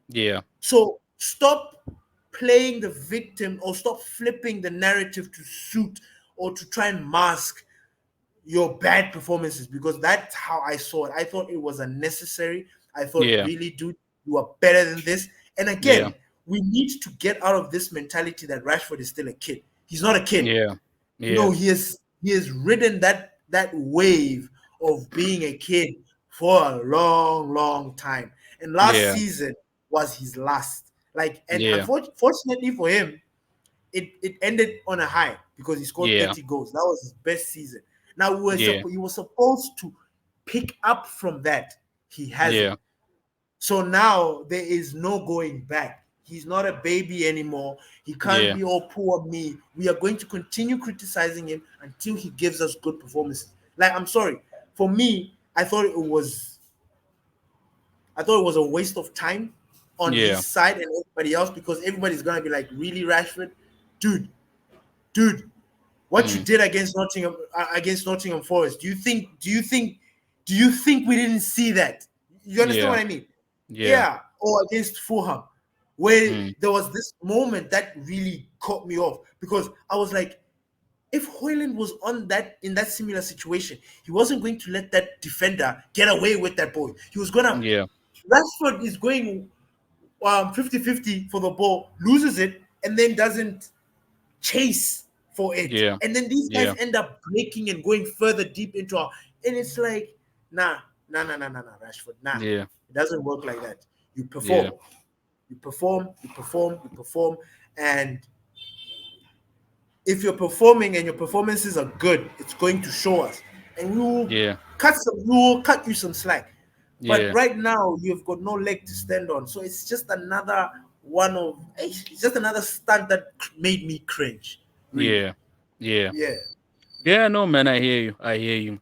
Yeah. So stop playing the victim or stop flipping the narrative to suit or to try and mask your bad performances, because that's how I saw it. I thought it was unnecessary. I thought, Yeah. really, dude, you are better than this. And Yeah. again, we need to get out of this mentality that Rashford is still a kid. He's not a kid. Yeah. Yeah. He has ridden that wave of being a kid for a long, long time. And last Yeah. season was his last. Like, and Yeah. unfortunately for him, it ended on a high because he scored Yeah. 30 goals. That was his best season. Now Yeah. he was supposed to pick up from that. He hasn't. Yeah. So now there is no going back. He's not a baby anymore. He can't Yeah. be all poor me. We are going to continue criticizing him until he gives us good performances. Like, I'm sorry. For me, I thought it was a waste of time on his Yeah. side and everybody else, because everybody's gonna be like, really, Rashford, dude, dude, what you Mm. did against Nottingham Forest. Do you think we didn't see that? You understand Yeah. what I mean? Yeah. Yeah, or against Fulham, where Mm. there was this moment that really caught me off, because I was like, if Hoyland was on that in that similar situation, he wasn't going to let that defender get away with that ball. He was gonna Yeah. Rashford is going 50-50 for the ball, loses it, and then doesn't chase for it. Yeah. And then these guys Yeah. end up breaking and going further deep into our, and it's like, nah, Rashford, nah. Yeah. It doesn't work like that. You Yeah. perform. You perform, and if you're performing and your performances are good, it's going to show us, and Yeah. we will cut you some slack. But Yeah. right now, you've got no leg to stand on, so it's just another it's just another stunt that made me cringe. Really, Yeah. Yeah. yeah, Yeah, no, man, I hear you. I hear you.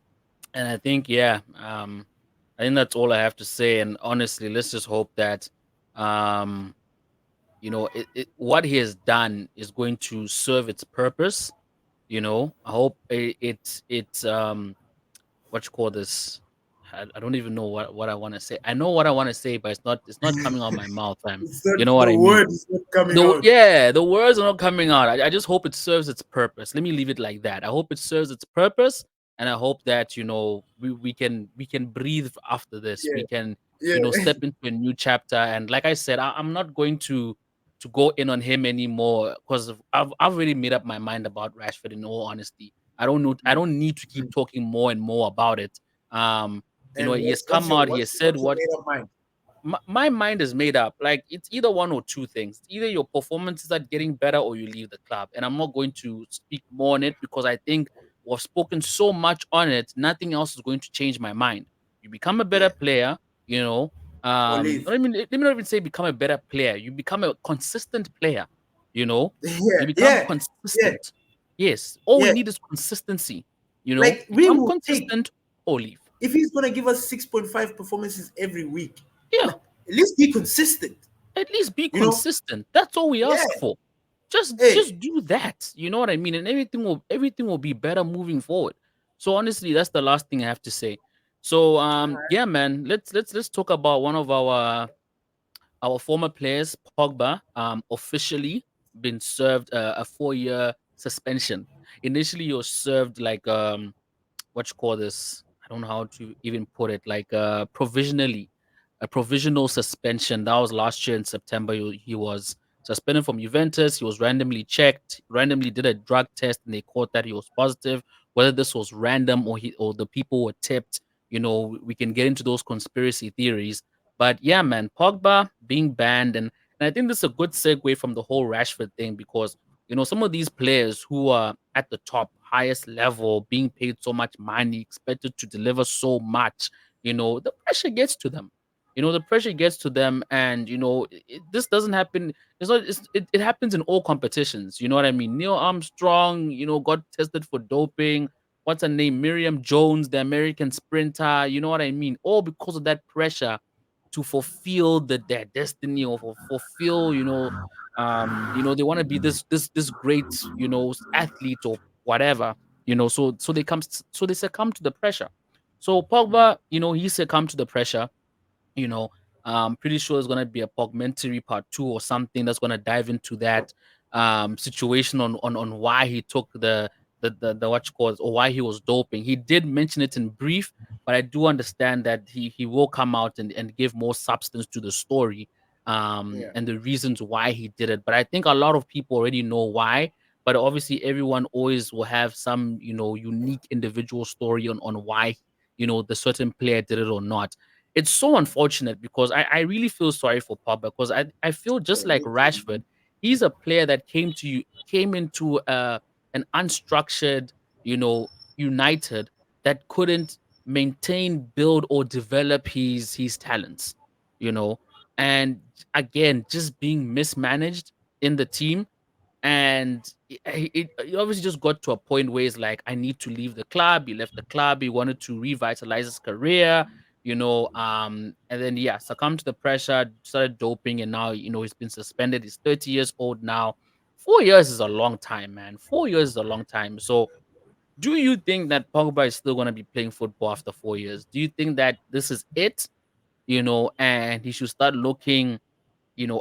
And I think, yeah, I think that's all I have to say. And honestly, let's just hope that, um, what he has done is going to serve its purpose. I hope it's what you call this. I don't even know what I want to say. I know what I want to say, but it's not coming out my mouth, fam. it's not, You know what the I mean? word is not coming out. The words are not coming out. I just hope it serves its purpose. Let me leave it like that. I hope it serves its purpose, and I hope that we can breathe after this. Yeah, We can yeah, step into a new chapter. And like I said, I'm not going to go in on him anymore because I've already made up my mind about Rashford. In all honesty, I don't know. I Mm, don't need to keep mm. talking more and more about it. Um, And he has come out. He has said what's your what made up mind? my mind is made up. Like it's either one or two things. Either your performances are getting better or you leave the club. And I'm not going to speak more on it because I think we've spoken so much on it. Nothing else is going to change my mind. You become a better Yeah, player, you know. or leave. Let me not even say become a better player. You become a consistent player, you know. Yeah, You become yeah, yeah, consistent. Yes. All we yeah. need is consistency, Like, we Become will take, consistent or leave. if he's gonna give us 6.5 performances every week, Yeah. like, at least be consistent. At least be You know? consistent. That's all we Yeah. ask for. Just Hey. do that. You know what I mean? And everything will be better moving forward. So honestly, that's the last thing I have to say. So yeah, man, let's talk about one of our former players, Pogba, officially been served a 4-year suspension. Initially, he was served like what you call this? I don't know how to even put it. Like provisionally, a provisional suspension. That was last year in September. He was suspended from Juventus. He was randomly checked, randomly did a drug test, and they caught that he was positive. Whether this was random or the people were tipped, we can get into those conspiracy theories. But yeah, man, Pogba being banned, and I think this is a good segue from the whole Rashford thing because some of these players who are at the top, highest level, being paid so much money, expected to deliver so much, the pressure gets to them. The pressure gets to them, and this doesn't happen. It's not. It happens in all competitions. You know what I mean? Neil Armstrong, got tested for doping. What's her name? Miriam Jones, the American sprinter. You know what I mean? All because of that pressure to fulfill their destiny or fulfill they want to be this great athlete or whatever so they succumb to the pressure. So Pogba, he succumbed to the pressure. you know I'm pretty sure there's going to be a Pogmentary part 2 or something that's going to dive into that situation on why he took the what you call it, or why he was doping. He did mention it in brief, but I do understand that he will come out and give more substance to the story, Yeah. and the reasons why he did it. But I think a lot of people already know why, but obviously everyone always will have some unique individual story on why the certain player did it or not. It's so unfortunate because I really feel sorry for Pogba because I feel just Yeah, like me too, Rashford, man. he's a player that came into an unstructured, you know, United that couldn't maintain, build, or develop his talents, you know, and again, just being mismanaged in the team. And it obviously just got to a point where it's like, I need to leave the club. He left the club. He wanted to revitalize his career, and then yeah, succumbed to the pressure, started doping, and now he's been suspended. He's 30 years old now. 4 years is a long time, man. 4 years is a long time. So do you think that Pogba is still going to be playing football after 4 years? Do you think that this is it, and he should start looking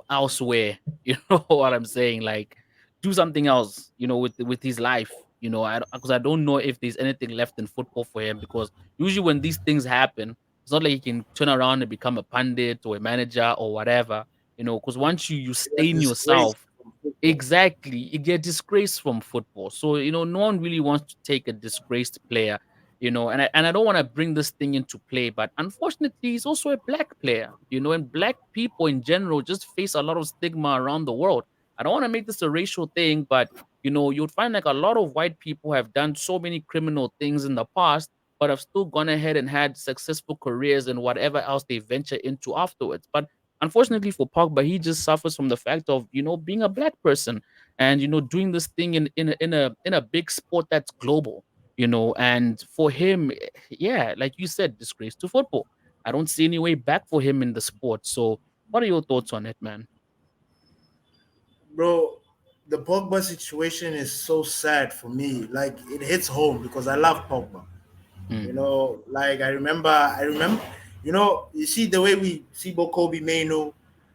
elsewhere? You know what I'm saying? Like, do something else, with his life. Because I don't know if there's anything left in football for him. Because usually when these things happen, it's not like he can turn around and become a pundit or a manager or whatever. Because once you You're stain disgraced yourself. from football. Exactly. You get disgraced from football. So, no one really wants to take a disgraced player, and I don't want to bring this thing into play, but unfortunately, he's also a black player, and black people in general just face a lot of stigma around the world. I don't want to make this a racial thing, but you'd find like a lot of white people have done so many criminal things in the past, but have still gone ahead and had successful careers and whatever else they venture into afterwards. But unfortunately for Pogba, he just suffers from the fact of being a black person and doing this thing in a big sport that's global. And for him, yeah, like you said, disgrace to football. I don't see any way back for him in the sport. So, what are your thoughts on it, man? Bro, the Pogba situation is so sad for me. Like it hits home because I love Pogba. Mm, Like I remember, you see the way we see Bokobi Maino,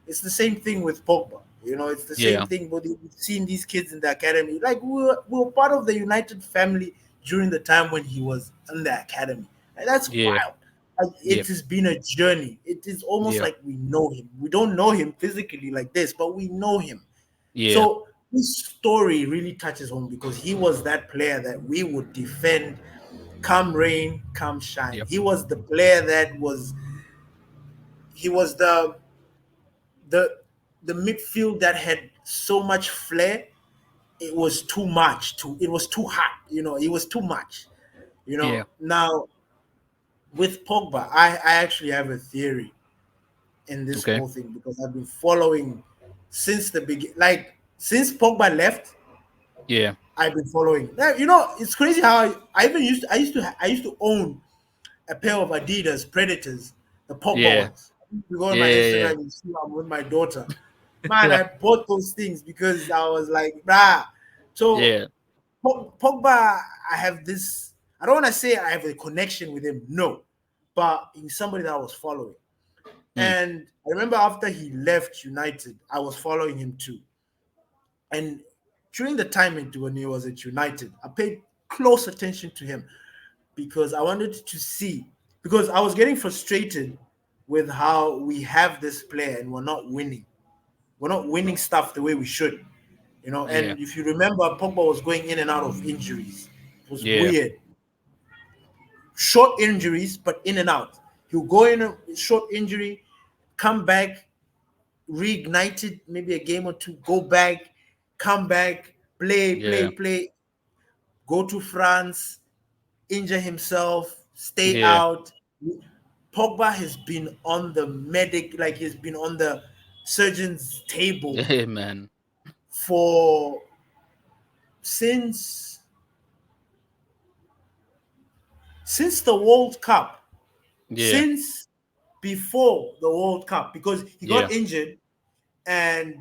it's the same thing with Pogba. It's the same yeah, thing, but we've seen these kids in the academy. Like we were part of the United family during the time when he was in the academy. And that's yeah, wild. Like, yeah, it has been a journey. It is almost yeah, like we know him. We don't know him physically like this, but we know him. yeah, So his story really touches home because he was that player that we would defend come rain, come shine. yep, He was the player that was he was the the midfield that had so much flair. It was too much. It was too hot. It was too much. yeah. Now with Pogba, I actually have a theory in this Okay. whole thing because I've been following since the begin. Like since Pogba left, Yeah, I've been following. Now, it's crazy how I used to own a pair of Adidas Predators, the Pogba yeah, ones. You go on my yeah, Instagram, you see I'm with my daughter. Man, yeah, I bought those things because I was like, bruh. So yeah. Pogba, I have this. I don't want to say I have a connection with him, no, but he's somebody that I was following. Mm, And I remember after he left United, I was following him too. And during the time when he was at United, I paid close attention to him because I wanted to see, because I was getting frustrated with how we have this player and we're not winning. We're not winning stuff the way we should. yeah, And if you remember, Pogba was going in and out of injuries. It was yeah, weird. Short injuries, but in and out. He'll go in a short injury, come back, reignited, maybe a game or two, go back, come back, play, play, yeah, play, go to France, injure himself, stay yeah. out. Pogba has been on the like he's been on the surgeon's table Hey, man. for since since the World Cup, Yeah, since before the World Cup, because he yeah, got injured and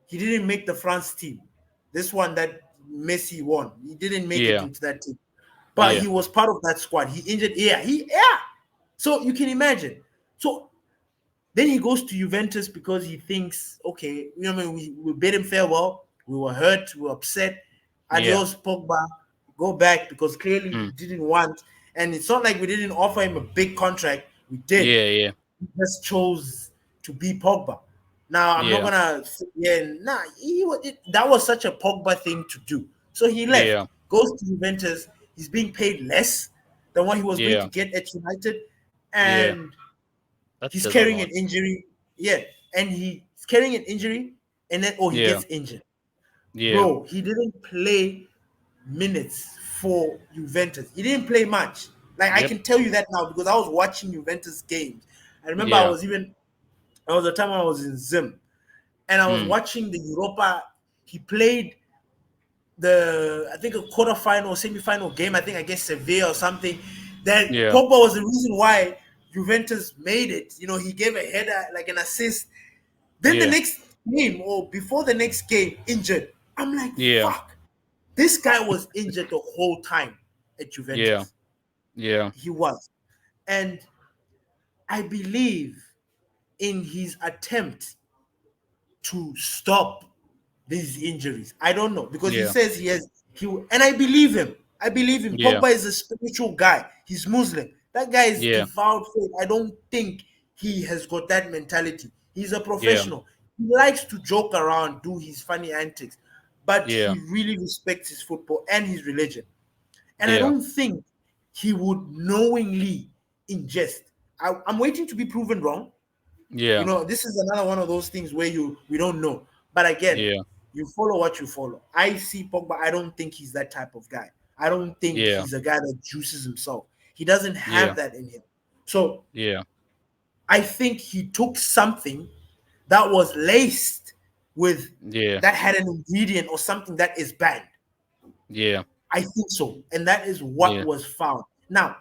he didn't make the France team. This one that Messi won, he didn't make it yeah, into that team, but yeah, he was part of that squad. He injured, yeah. So you can imagine. So then he goes to Juventus because he thinks, okay, I mean, we bid him farewell. We were hurt. We were upset. yeah. Adios, Pogba. Go back because clearly he Mm, didn't want. And it's not like we didn't offer him a big contract. We did. yeah, yeah, He just chose to be Pogba. Now I'm not yeah, gonna sit here and that was such a Pogba thing to do. So he left, yeah, goes to Juventus. He's being paid less than what he was going to yeah, get at United, yeah. and That he's says a carrying an lot. injury. Yeah, and he's carrying an injury. and then he Yeah. gets injured. Yeah. Bro, he didn't play minutes for Juventus. He didn't play much. Like I Yep. can tell you that now because I was watching Juventus games. I remember Yeah. I was a time I was in Zim and I was Mm. watching the Europa. He played I think a quarterfinal or semi-final game, I think against Sevilla or something. That Yeah. Pogba was the reason why Juventus made it. He gave a header, like an assist. Then the Yeah. next game or before the next game, injured. I'm like, Yeah. fuck. This guy was injured the whole time at Yeah. Juventus. Yeah. He was. And I believe in his attempt to stop these injuries. I don't know because he Yeah. says and I believe him. I believe him. Yeah. Pogba is a spiritual guy. He's Muslim. That guy is Yeah. devout faith. I don't think he has got that mentality. He's a Yeah. professional. He likes to joke around, do his funny antics, but Yeah. he really respects his football and his religion. And I Yeah. don't think he would knowingly ingest. I'm waiting to be proven wrong. Yeah. This is another one of those things where we don't know. But again, Yeah. you follow what you follow. I see Pogba. I don't think he's that type of guy. I don't think Yeah. he's a guy that juices himself. He doesn't Yeah. have that in him. So Yeah. I think he took something that was laced with Yeah. that had an ingredient or something that is banned. Yeah. I think so. And that is what Yeah. was found. Now,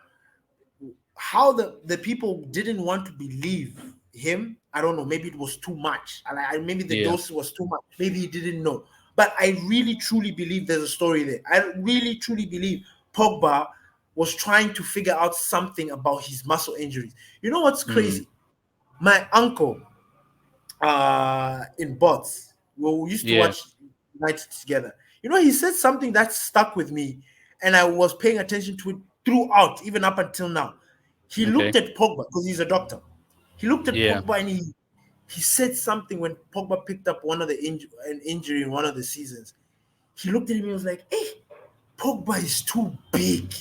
how the people didn't want to believe him, I don't know. Maybe it was too much. Maybe the Yeah. dose was too much. Maybe he didn't know. But I really truly believe there's a story there. I really truly believe Pogba was trying to figure out something about his muscle injuries. You know what's Mm. crazy? My uncle, in Bots, we used to Yeah. watch United together. He said something that stuck with me, and I was paying attention to it throughout, even up until now. He Okay. looked at Pogba because he's a doctor. He looked at Yeah. Pogba and he said something when Pogba picked up an injury in one of the seasons. He looked at him and was like, "Hey, Pogba is too big.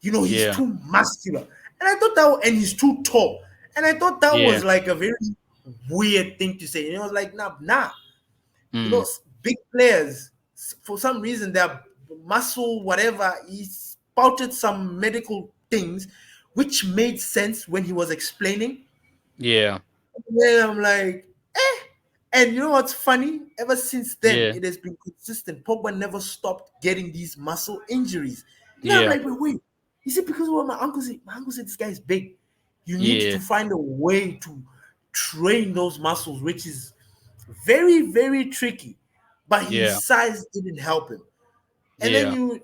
He's Yeah. too muscular." And I thought and he's too tall. And I thought that Yeah. was like a very weird thing to say. And I was like, nah. Mm. Big players, for some reason, their muscle, whatever, he spouted some medical things which made sense when he was explaining. Yeah. And then I'm like, eh. And you know what's funny? Ever since then, Yeah. it has been consistent. Pogba never stopped getting these muscle injuries. And I'm Yeah. like, wait. Is it because of what my uncle said? My uncle said this guy is big. You need Yeah. to find a way to train those muscles, which is very, very tricky. But his Yeah. size didn't help him. And then Yeah.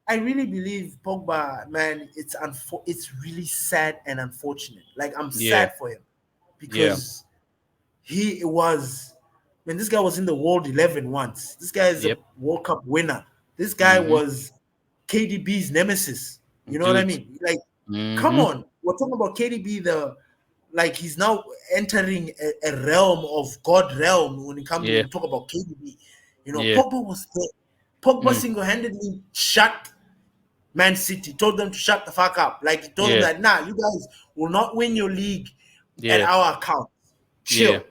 I really believe Pogba, man, it's really sad and unfortunate. Like I'm Yeah. sad for him Yeah. because he was when this guy was in the World 11 once. This guy is a Yep. World Cup winner. This guy Mm-hmm. was KDB's nemesis. You know what I Dude. mean? Like, come Mm-hmm. on, we're talking about KDB. He's now entering a realm of God realm when Yeah. we talk about KDB. Yeah. Pogba was there. Pogba Mm. single-handedly shut Man City, told them to shut the fuck up. Like he told them Yeah. that, nah, you guys will not win your league at Yeah. our account. Yeah. Chill.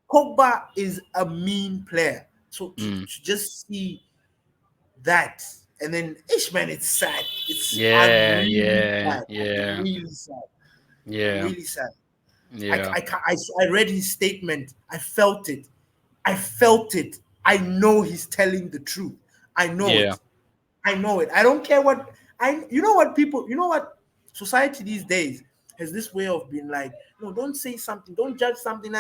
Pogba is a mean player. So Mm. to just see that, and then man, it's sad. I'm Yeah. really Yeah. sad. I'm Yeah. really sad. I'm Yeah. really sad. Yeah. I read his statement. I felt it. I felt it. I know he's telling the truth. I know Yeah. it. I know it. I don't care what you know what society these days has this way of being like, no, don't say something, don't judge something,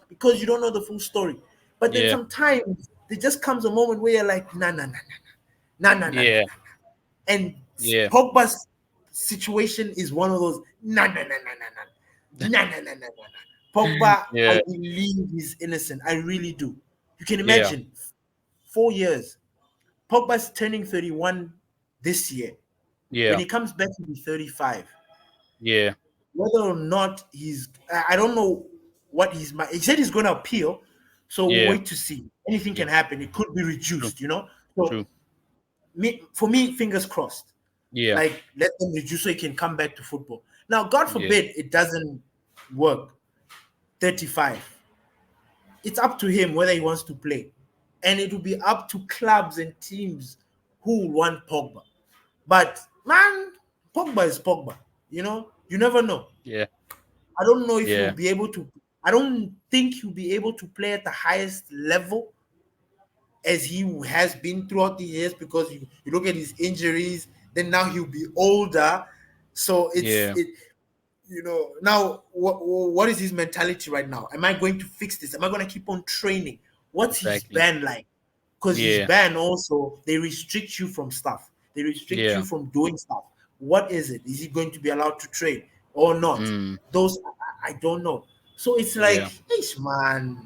because you don't know the full story. But then Yeah. sometimes there just comes a moment where you're like, nah. Yeah. And Yeah. Pogba's situation is one of those nah. Pogba, I Yeah. believe he's innocent. I really do. You can Yeah. imagine 4 years. Pogba's turning 31 this year. When Yeah. he comes back, he'll be 35. Yeah. Whether or not I don't know what he said he's going to appeal. So we'll Yeah. wait to see. Anything Yeah. can happen. It could be True. reduced. So True. for me, fingers crossed. Yeah. Like let them reduce so he can come back to football. Now, God Yeah. forbid it doesn't work. 35. it's up to him whether he wants to play, and it will be up to clubs and teams who will want Pogba. But man, Pogba is Pogba. You never know. Yeah. I don't know if he'll Yeah. be able to. I don't think he'll be able to play at the highest level as he has been throughout the years, because you look at his injuries. Then now he'll be older, so Yeah. now what is his mentality right now? Am I going to fix this? Am I going to keep on training? What's his Exactly. ban like? Because his Yeah. ban also, they restrict you from stuff. They restrict you Yeah. from doing stuff. What is it? Is he going to be allowed to train or not? Mm. Those I don't know. So it's like, Yeah. ish, man.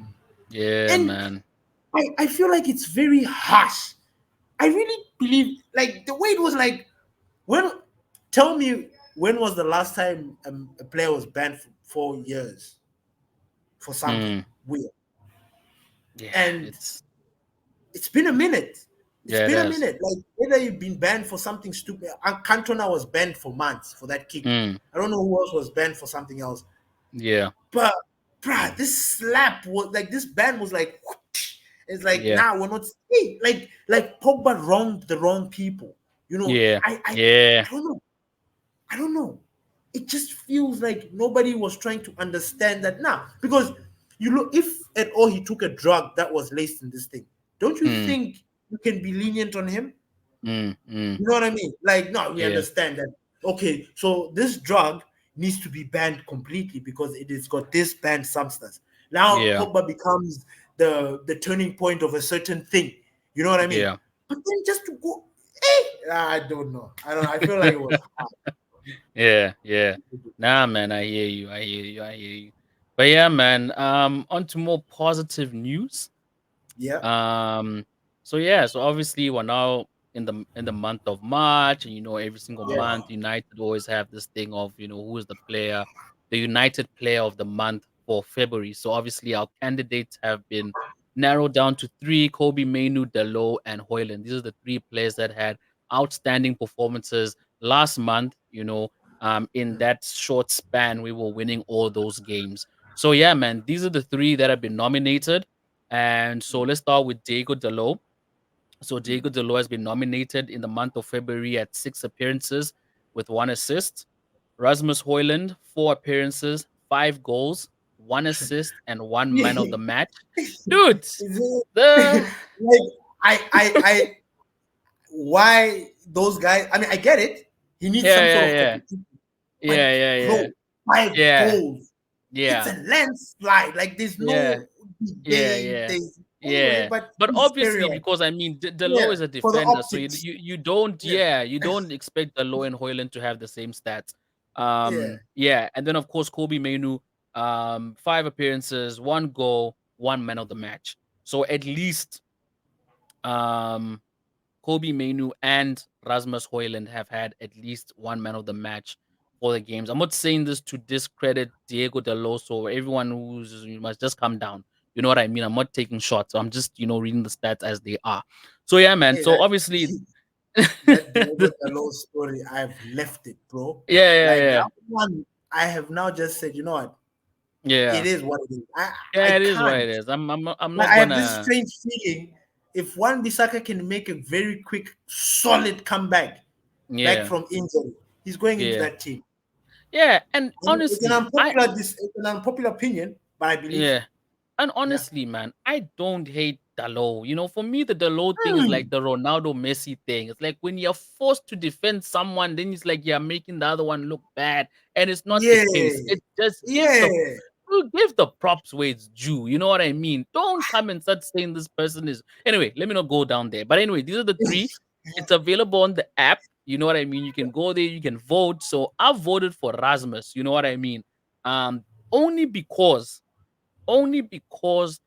Yeah, And man. I feel like it's very harsh. I really believe, like, the way it was, like, when tell me, when was the last time a player was banned for 4 years for something Mm. weird? Yeah. And it's been a minute. It's Yeah, it been a has. minute. Like, whether you've been banned for something stupid. Cantona was banned for months for that kick. Mm. I don't know who else was banned for something else. Yeah. But, bruh, this slap was like, this ban was like, whoosh. It's like, Yeah. nah, we're not. Hey, like Pogba wronged the wrong people. Yeah. I Yeah. don't know. I don't know. It just feels like nobody was trying to understand that now. Because you look, if at all he took a drug that was laced in this thing, don't you Mm. think you can be lenient on him? Mm. Mm. You know what I mean? Like, no, we Yeah. understand that. Okay, so this drug needs to be banned completely because it has got this banned substance. Now Yeah. Pogba becomes the turning point of a certain thing. You know what I mean? Yeah. But then just to go, I don't know. I don't. I feel like it was hard. Yeah. Yeah. Nah, man, I hear you. I hear you. I hear you. But yeah, man. On to more positive news. Yeah, Um, so yeah, so obviously we're now in the month of March, and every single yeah. month United always have this thing of who is the United Player of the Month for February. So obviously our candidates have been narrowed down to three: Kobe Mainu, Delo, and Hoyland. These are the three players that had outstanding performances last month. In that short span, we were winning all those games. So yeah, man, these are the three that have been nominated. And so let's start with Diego Dalot. So Diego Dalot has been nominated in the month of February at 6 appearances with 1 assist. Rasmus Hoyland, 4 appearances, 5 goals, 1 assist, and one man of the match. Dude, Is the it, like, I why those guys? I mean, I get it. He needs yeah, some sort yeah, of yeah, competition, but yeah, yeah, bro, yeah, 5 goals. It's yeah, a landslide. Like, there's yeah, no yeah, debate. yeah, There's anyway, yeah. but But please carry obviously, on. because I mean, Delo Yeah, is a for the defender, so optics. you don't, Yeah, yeah, you don't expect Delo and Hoyland to have the same stats. yeah. Yeah, and then of course Kobe Mainu, 5 appearances, 1 goal, 1 man of the match. So at least um Kobe Mainu and Rasmus Hoyland have had at least 1 man of the match for the games. I'm not saying this to discredit Diego Deloso or everyone who's you must just come down. You know what I mean? I'm not taking shots. I'm just, reading the stats as they are. So yeah, man. Hey, So that obviously that Diego Dalot story, I've left it, bro. Yeah, yeah, Like, that yeah. one, I have now just said, you know what? It Yeah. is what it is. I Yeah, it is what it can't. is. I'm Like, not I have this gonna strange feeling, if one Bissaka can make a very quick, solid comeback back Yeah. from injury, he's going into Yeah. that team. Yeah, and And honestly, it's an unpopular opinion, but I believe so. yeah. And Yeah. honestly, man, I don't hate Dalot. For me, the Dalot thing is like Hmm. the Ronaldo Messi thing. It's like when you're forced to defend someone, then it's like you're making the other one look bad. And it's not the Yeah. case. It just Yeah. give the props where it's due. You know what I mean? Don't come and start saying this person is anyway, let me not go down there. But anyway, these are the three. It's available on the app. You know what I mean? You can go there, you can vote. So I voted for Rasmus. You know what I mean? Um, only because only because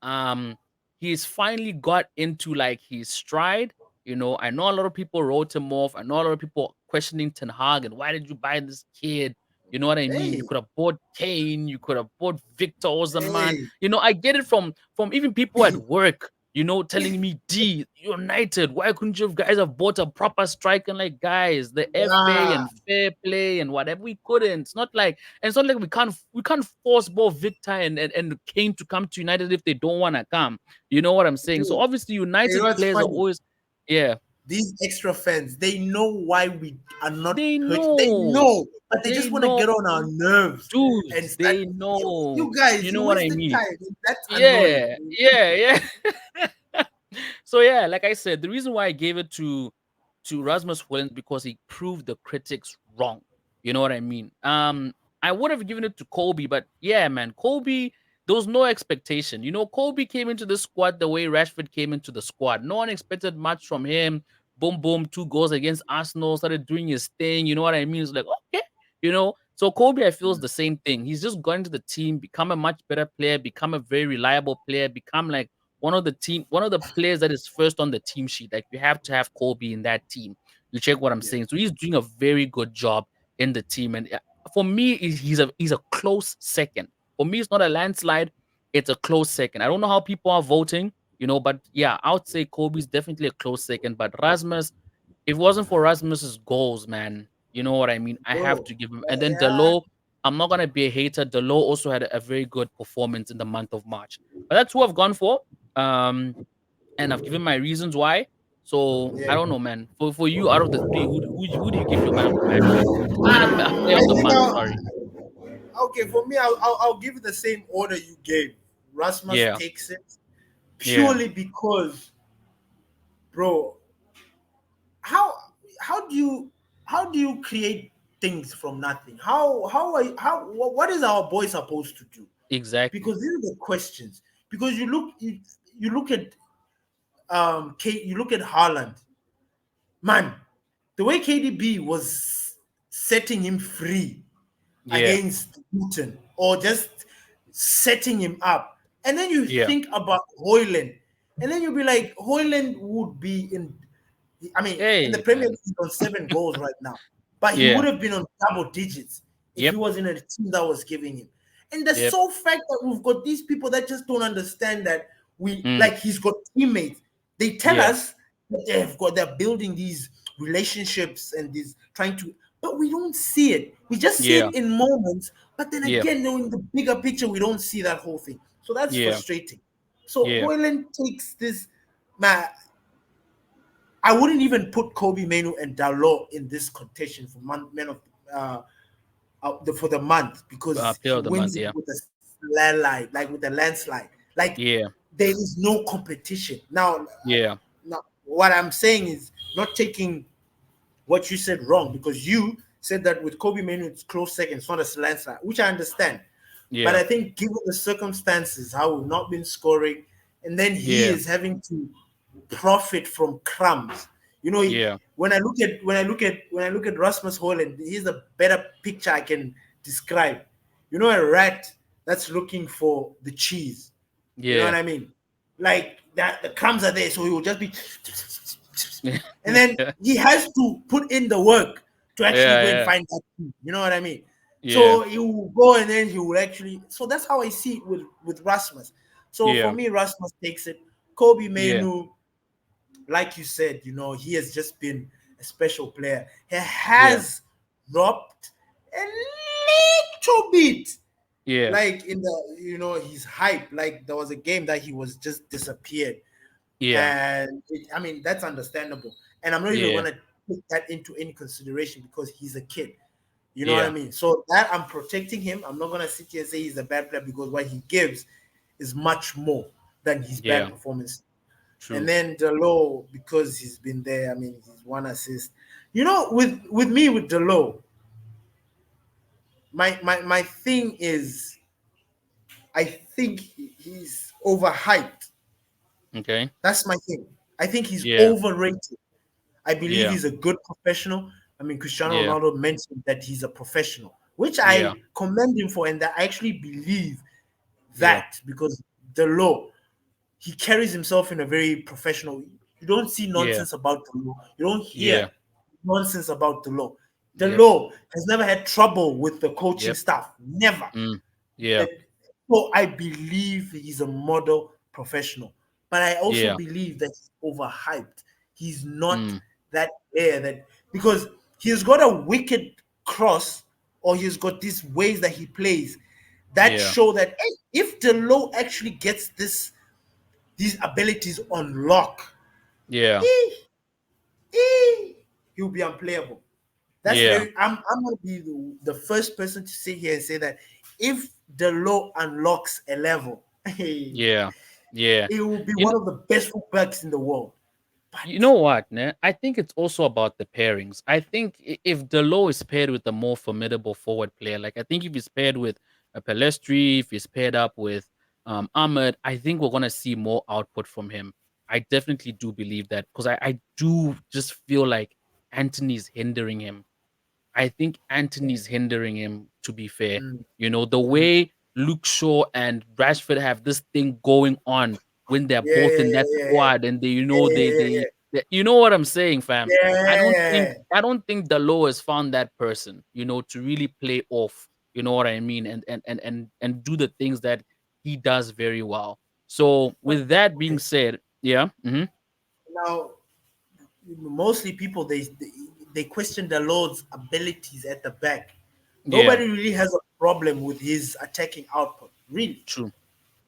um he's finally got into like his stride. I know a lot of people wrote him off. I know a lot of people questioning Ten Hag and why did you buy this kid? You know what I mean? You Hey. could have bought Kane, you could have bought Victor Osimhen. Hey. I get it from even people at work. telling me, D, United, why couldn't you guys have bought a proper striker? Like, guys, the FA Yeah, and fair play and whatever. We couldn't. It's not like, and it's not like we can't force both Victor and Kane to come to United if they don't want to come. You know what I'm saying? So dude. obviously You know United what's players are funny? always, yeah, These extra fans, they know why we are not they hurt. They know. know, but they They just want to know, get on our nerves and dudes. start. They You know. guys, You you know what I wasted mean? time. And that's annoying. Yeah, yeah, yeah. So yeah, like I said, the reason why I gave it to Rasmus Højlund because he proved the critics wrong. You know what I mean? I would have given it to Kobe, but yeah, man, Kobe, there was no expectation. Kobe came into the squad the way Rashford came into the squad. No one expected much from him. Boom, boom, 2 goals against Arsenal, started doing his thing. You know what I mean? It's like, okay, So Kobe, I feel is the same thing. He's just gone into the team, become a much better player, become a very reliable player, become like one of the players that is first on the team sheet. Like you have to have Kobe in that team. You check what I'm Yeah, saying. So he's doing a very good job in the team, and for me, he's a close second. For me, it's not a landslide; it's a close second. I don't know how people are voting, but yeah, I would say Kobe's definitely a close second. But Rasmus, if it wasn't for Rasmus's goals, man, you know what I mean. I have bro. to give him. And then Yeah, Delo, I'm not gonna be a hater. Delo also had a very good performance in the month of March. But that's who I've gone for. Um, and I've given my reasons why. So I yeah. don't know, man. For you, out of the three, who do you give your man of the match to? Man of player I of the think month. Sorry. okay, for me, I'll give it the same order you gave. Rasmus Yeah. takes it Yeah. purely because, bro, how how do you how do you create things from nothing? What is our boy supposed to do? Exactly. Because these are the questions. Because you look at you look at Haaland, man, the way KDB was setting him free Yeah. against Luton or just setting him up. And then you Yeah. think about Hoyland, and then you'll be like, Hoyland would be in, I mean, in the Hey, Premier man. League, he's on 7 goals right now, but he would Yeah. have been on double digits if he Yep. was in a team that was giving him. And the Yep. sole fact that we've got these people that just don't understand that Mm. he's got teammates. They tell Yeah. us that they're building these relationships and these trying to, but we don't see it. We just see Yeah. it in moments, but then Yeah. again, in the bigger picture, we don't see that whole thing. So that's Yeah. frustrating. So Yeah. Hoyland takes this. Man, I wouldn't even put Kobe Manu and Dalot in this contention for men of uh, for the month because Player he of the month. wins it Yeah. with a landslide, like with a landslide. Like Yeah. there is no competition. Yeah. Now what I'm saying is not taking what you said wrong because you said that with Kobe Manu it's close second, it's not a landslide, which I understand. But Yeah. I think given the circumstances, how we've not been scoring, and then he Yeah. is having to profit from crumbs. Yeah. When I look at Rasmus Holland, he's a better picture I can describe. A rat that's looking for the cheese. You know what Yeah. I mean? Like that, the crumbs are there, so he will just be, Yeah. and then he has to put in the work to actually go and Yeah. find that cheese. You know what I mean? Yeah. So he will go and then he will actually. So that's how I see it with Rasmus. So for Yeah. me, Rasmus takes it. Kobe Yeah. Manu, like you said, he has just been a special player. He Yeah. has dropped a little bit, Yeah. like in the his hype. Like there was a game that he was just disappeared, Yeah. and I mean that's understandable. And I'm not even Yeah. gonna put that into any consideration because he's a kid. You know what I Yeah. mean? So that I'm protecting him. I'm not gonna sit here and say he's a bad player because what he gives is much more than his bad Yeah. performance. And True. then Delo, because he's been there, I mean, he's one assist. With me with Delo, my thing is, I think he's overhyped. Okay. That's my thing. I think he's Yeah. overrated. I believe Yeah. he's a good professional. I mean, Cristiano Yeah. Ronaldo mentioned that he's a professional, which Yeah. I commend him for, and I actually believe Yeah. that because Delo, he carries himself in a very professional. You don't see Yeah. nonsense about the law. You don't hear Yeah. nonsense about the law. The Yep. law has never had trouble with the coaching Yep. staff. Never. Mm. Yeah. That- So I believe he's a model professional. But I also Yeah. believe that he's overhyped. He's not Mm. that player that, because he's got a wicked cross, or he's got these ways that he plays that Yeah. show that, hey, if Delo actually gets these abilities on lock, Yeah. eh, eh, he'll be unplayable. That's Yeah. very. I'm gonna be the first person to sit here and say that if Delo unlocks a level, hey, Yeah. Yeah. it will be You one of the best fullbacks in the world. You But know what, ne? I think it's also about the pairings. I think if Delo is paired with a more formidable forward player, like I think if he's paired with a Palestri, if he's paired up with Ahmed, I think we're gonna see more output from him. I definitely do believe that because I do just feel like Anthony's hindering him. I think Anthony's hindering him, to be fair. mm, The mm, way Luke Shaw and Rashford have this thing going on when they're yeah, both yeah, in that yeah, yeah, squad and yeah, yeah, yeah, you know what I'm saying, fam. yeah, I yeah, don't yeah, think yeah. I don't think Dalo has found that person, to really play off, you know what I mean, and do the things that he does very well. So But with that being okay, said, yeah, now mostly people they question the Lord's abilities at the back. yeah, Nobody really has a problem with his attacking output. Really, true,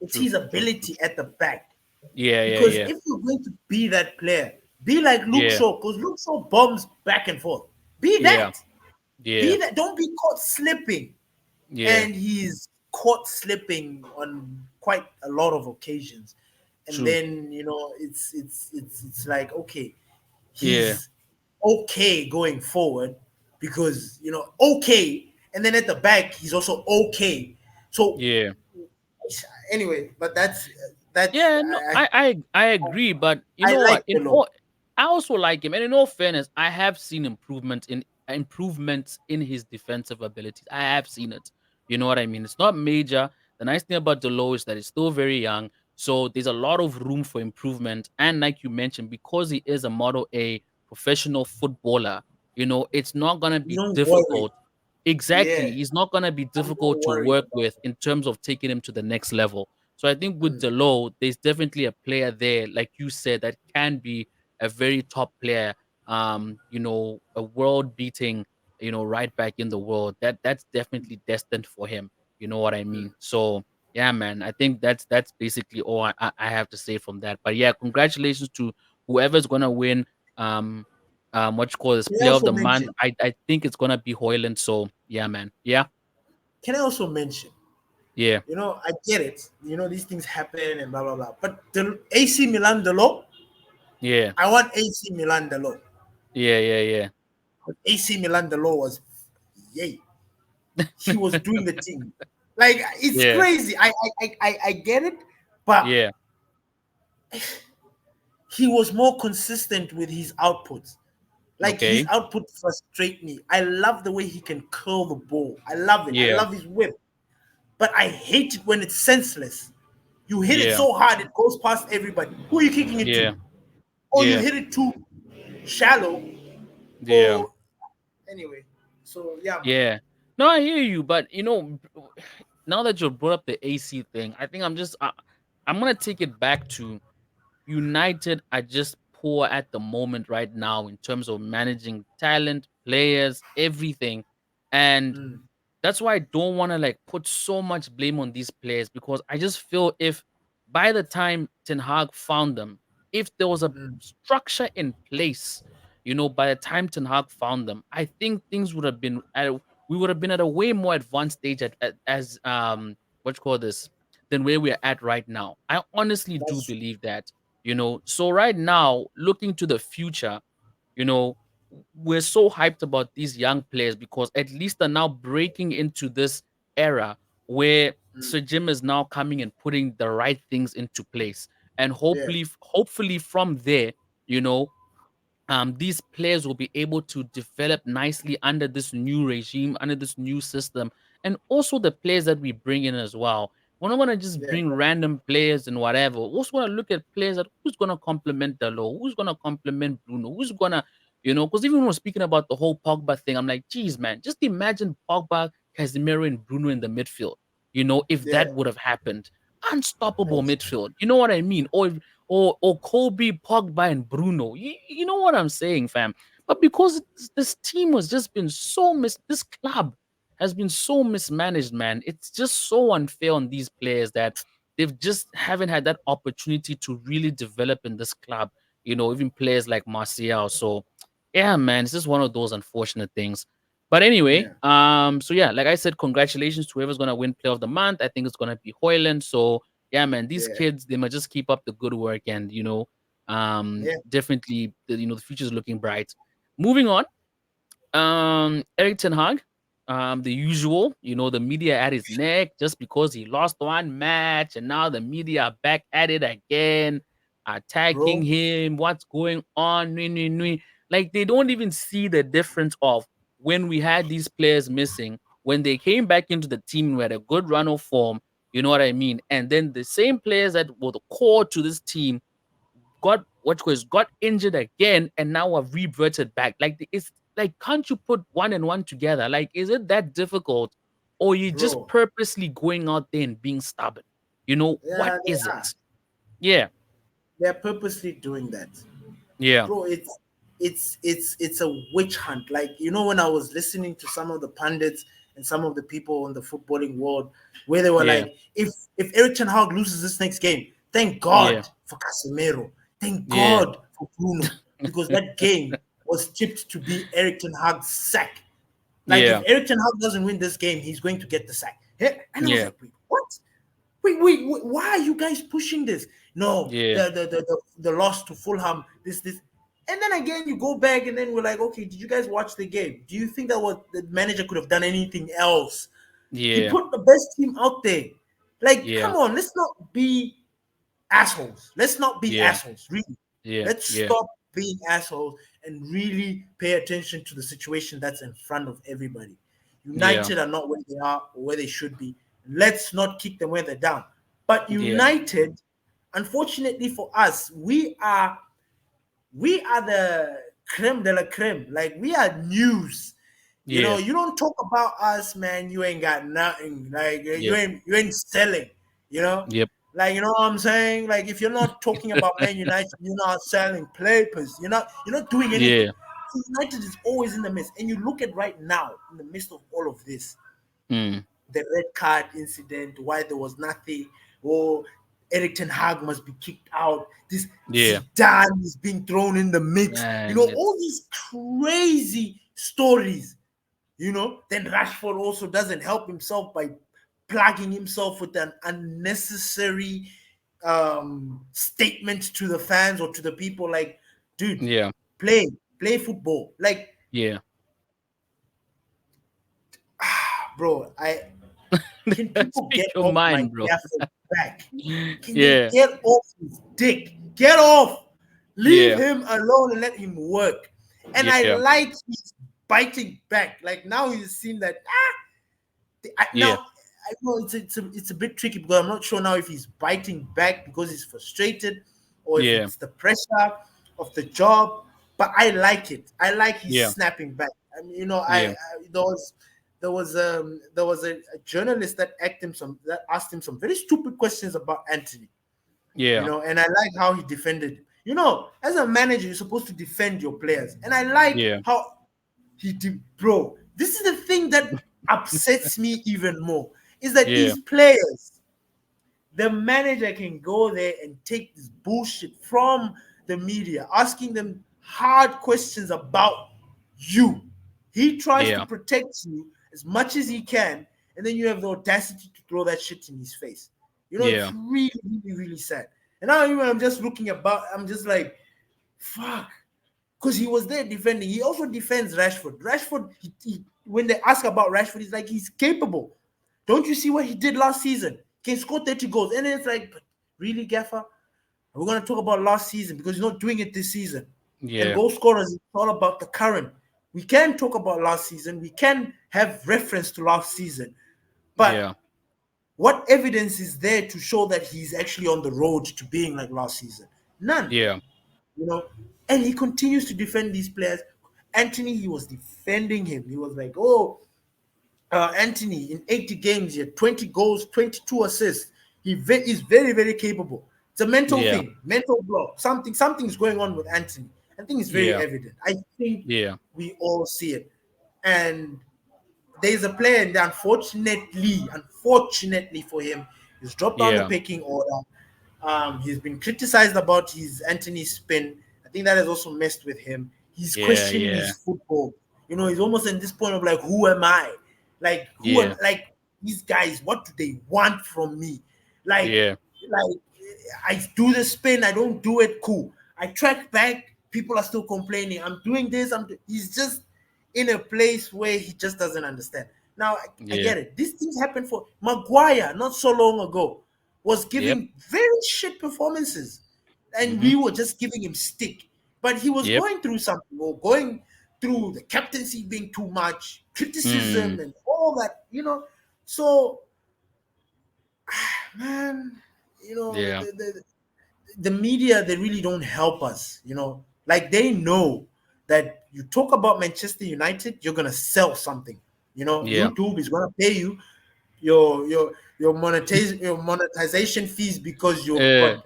it's true, his true, true, ability true. at the back. Yeah, yeah, Because yeah, if you're going to be that player, be like Luke yeah, Shaw, because Luke Shaw bombs back and forth. Be yeah, that. yeah, Be that. Don't be caught slipping. yeah. And he's caught slipping on quite a lot of occasions. And True. then, it's like, okay, Yeah. he's okay going forward, because, okay, and then at the back he's also okay. So Yeah. anyway, but that's Yeah, no, I agree, but you I know like what? the low. I also like him, and in all fairness, I have seen improvements in his defensive abilities. I have seen it. You know what I mean? It's not major. The nice thing about Delo is that he's still very young, so there's a lot of room for improvement. And like you mentioned, because he is a Model A professional footballer, it's not gonna You be don't worry. difficult. Exactly, Yeah, he's not gonna be I'm not difficult to worried work about with in terms of taking him to the next level. So I think it. with Delo, there's definitely a player there, like you said, that can be a very top player. A world beating, right back in the world. That's definitely destined for him. You know what I mean? So yeah, man. I think that's basically all I have to say from that. But yeah, congratulations to whoever's gonna win. What you call this Can I player of also the month? mention? I think it's gonna be Hoyland. So yeah, man. Yeah, Can I also mention? yeah, I get it. These things happen and blah blah blah. But the AC Milan Delo, yeah, I want AC Milan Delo. yeah, yeah, AC Milan Delo was, yay. He was doing the thing. Like, it's yeah, crazy. I get it, but yeah. he was more consistent with his outputs. Like, his Okay. output frustrate me. I love the way he can curl the ball. I love it. I Yeah, love his whip. But I hate it when it's senseless. You hit it yeah, so hard it goes past everybody. Who are you kicking it yeah, to? Or you yeah, hit it too shallow. yeah, Or anyway. So yeah, man. yeah. No, I hear you, but now that you brought up the AC thing, I think I'm gonna take it back to United are just poor at the moment right now in terms of managing talent, players, everything. And Mm, that's why I don't want to like put so much blame on these players because I just feel if by the time Ten Hag found them, if there was a mm, structure in place, by the time Ten Hag found them, I think things would have been we would have been at a way more advanced stage as what you call this than where we're at right now. I honestly do that's believe that. So right now, looking to the future, you know, we're so hyped about these young players because at least they're now breaking into this era where mm, Sir Jim is now coming and putting the right things into place. And yeah, hopefully from there, you know, these players will be able to develop nicely under this new regime, under this new system, and also the players that we bring in as well. We're not gonna just yeah, bring random players and whatever. We're also gonna look at players that who's gonna complement Dalo, who's gonna complement Bruno, who's gonna, because even when we're speaking about the whole Pogba thing, I'm like, geez, man, just imagine Pogba, Casemiro, and Bruno in the midfield. If yeah. that would have happened, unstoppable Nice. midfield. You know what I mean? or Kobe, Pogba, and Bruno. You know what I'm saying, fam? But because this team has just been this club has been so mismanaged, man. It's just so unfair on these players that they've just haven't had that opportunity to really develop in this club. Even players like Martial. So yeah, man, it's just one of those unfortunate things. But anyway, Yeah, so yeah, like I said, congratulations to whoever's gonna win Player of the Month. I think it's gonna be Hoyland. So yeah, man, these yeah, kids, they must just keep up the good work, and yeah, definitely, the future is looking bright. Moving on, Erik Ten Hag, the usual, the media at his neck just because he lost one match, and now the media are back at it again, attacking bro. him. What's going on? Nui, nui, nui. Like they don't even see the difference of when we had these players missing, when they came back into the team, we had a good run of form. You know what I mean? And then the same players that were the core to this team got injured again, and now have reverted back. Like it's like, can't you put one and one together? Like, is it that difficult, or you just Bro, purposely going out there and being stubborn? What yeah, is they are. it? Yeah, They're purposely doing that, yeah, bro. It's a witch hunt. Like when I was listening to some of the pundits and some of the people in the footballing world, where they were yeah, like, if Erik Ten Hag loses this next game, thank yeah, God for Casemiro, thank yeah, God for Bruno, because that game was tipped to be Erik Ten Hag's sack. Like if yeah, Erik Ten Hag doesn't win this game, he's going to get the sack. And I was yeah, like, wait, what? Wait, why are you guys pushing this? No, yeah, the loss to Fulham, this. And then again, you go back and then we're like, okay, did you guys watch the game? Do you think that what the manager could have done anything else? He yeah, put the best team out there. Like, yeah, come on, let's not be assholes. Let's not be yeah, assholes, really. yeah, Let's yeah, stop being assholes and really pay attention to the situation that's in front of everybody. yeah, United are not where they are or where they should be. Let's not kick them where they're down. But yeah, United, unfortunately for us, we are the creme de la creme. Like we are news. yeah, You don't talk about us, man. You ain't got nothing. Like you yep, ain't selling. You know, yep, you know what I'm saying. Like if you're not talking about Man United, you're not selling papers. You're not doing anything. yeah, So United is always in the midst. And you look at right now in the midst of all of this, mm, the red card incident, why there was nothing, or Erik Ten Hag must be kicked out. This yeah, Zidane is being thrown in the mix. man, All it's these crazy stories. Then Rashford also doesn't help himself by plugging himself with an unnecessary statement to the fans or to the people. Like, dude, yeah, play, play football. Like, yeah. bro, can people Speak get your off my mind, bro. gaffer's back? Can they Yeah, get off his dick? Get off. Leave yeah, him alone and let him work. And I yeah, like he's biting back. Like now he's seen that. yeah, Now I know it's a bit tricky because I'm not sure now if he's biting back because he's frustrated or if yeah, it's the pressure of the job. But I like it. I like he's yeah, snapping back. I mean, yeah, there was a journalist that asked him some very stupid questions about Anthony. yeah, And I like how he defended him. As a manager, you're supposed to defend your players, and I like yeah, how he did, bro. This is the thing that upsets me even more is that yeah, these players, the manager can go there and take this bullshit from the media, asking them hard questions about you. He tries to yeah, protect you as much as he can, and then you have the audacity to throw that shit in his face. It's yeah, really, really, really sad. And now even I'm just looking about, I'm just like, fuck. Because he was there defending. He also defends Rashford. Rashford, when they ask about Rashford, he's like, he's capable. Don't you see what he did last season? He can score 30 goals. And then it's like, but really, Gaffer? We're going to talk about last season because he's not doing it this season. And yeah, goal scorers, it's all about the current. We can talk about last season. We can have reference to last season. But yeah, what evidence is there to show that he's actually on the road to being like last season? None. yeah, you know, and he continues to defend these players. Anthony, he was defending him. He was like, oh, Anthony, in 80 games, he had 20 goals, 22 assists. He's very, very capable. It's a mental Yeah. thing, mental block. Something's going on with Anthony. I think it's very Yeah. evident. I think Yeah. we all see it. And there's a player, and unfortunately for him, he's dropped down the Yeah. pecking order. He's been criticized about his Anthony spin. I think that has also messed with him. He's Yeah. questioning Yeah. his football. He's almost in this point of like, who am I? Like, who am Yeah. like these guys? What do they want from me? Like, Yeah. like I do the spin, I don't do it. Cool. I track back. People are still complaining. I'm doing this. He's just in a place where he just doesn't understand. Now I Yeah. get it. These things happened for Maguire not so long ago. Was Yep. giving very shit performances, and Mhm. we were just giving him stick. But he was Yep. going through something, or going through the captaincy being too much, criticism, Mm. and all that. So, man, Yeah. the media, they really don't help us. Like, they know that you talk about Manchester United, you're gonna sell something. Yeah. YouTube is gonna pay you your monetization fees, because you've Uh, got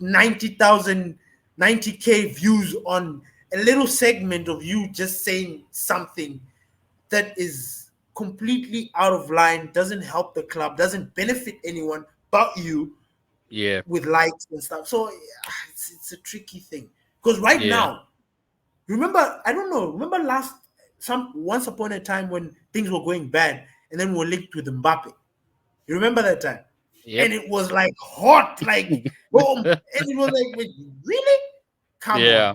90,000 90K views on a little segment of you just saying something that is completely out of line, doesn't help the club, doesn't benefit anyone but you, yeah. with likes and stuff. So it's a tricky thing, because right Yeah. now, remember, I don't know, remember once upon a time when things were going bad, and then we were linked with Mbappe. You remember that time? Yep. And it was like hot, like boom, and it was like, wait, really? Come on. Yeah.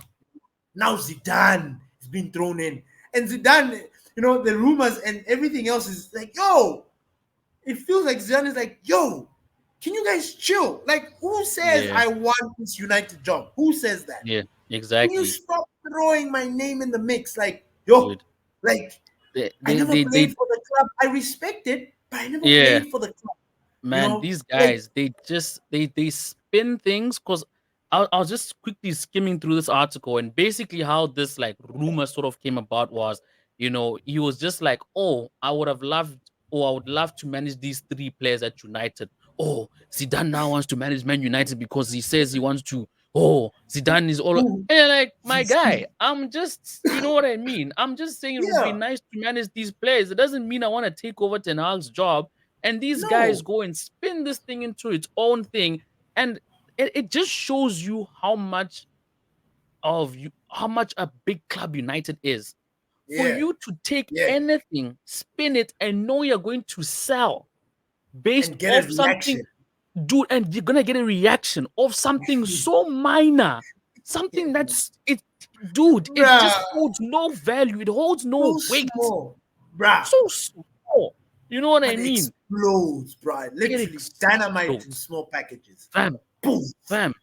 Now Zidane has been thrown in. And Zidane, the rumors and everything else is like, yo, it feels like Zidane is like, yo, can you guys chill? Like, who says Yeah. I want this United job? Who says that? Yeah. Can you Exactly, stop throwing my name in the mix? Like, yo, dude. like, They, I they, never they, played they for the club. I respect it, but I never yeah. played for the club. Man, these Like, guys, they just they spin things because I was just quickly skimming through this article, and basically how this like rumor sort of came about was, he was just like, oh, I would love to manage these three players at United. Oh, Zidane now wants to manage Man United because he says he wants to. Oh, Zidane is all, and who? you're like, my guy, I'm just, you know what I mean? I'm just saying it would be Yeah, nice to manage these players. It doesn't mean I want to take over Ten Hag's job, and these guys no, go and spin this thing into its own thing, and it just shows you how much a big club United is. For yeah, you to take yeah, anything, spin it, and know you're going to sell based and get a off something, reaction. dude, and you're gonna get a reaction of something so minor, something that's it, dude. It just Bruh, holds no value. It holds so no weight. small, bruh, So small. You know what I but it mean? explodes, bruh. It Literally dynamite in explodes, small packages. fam, Boom. fam.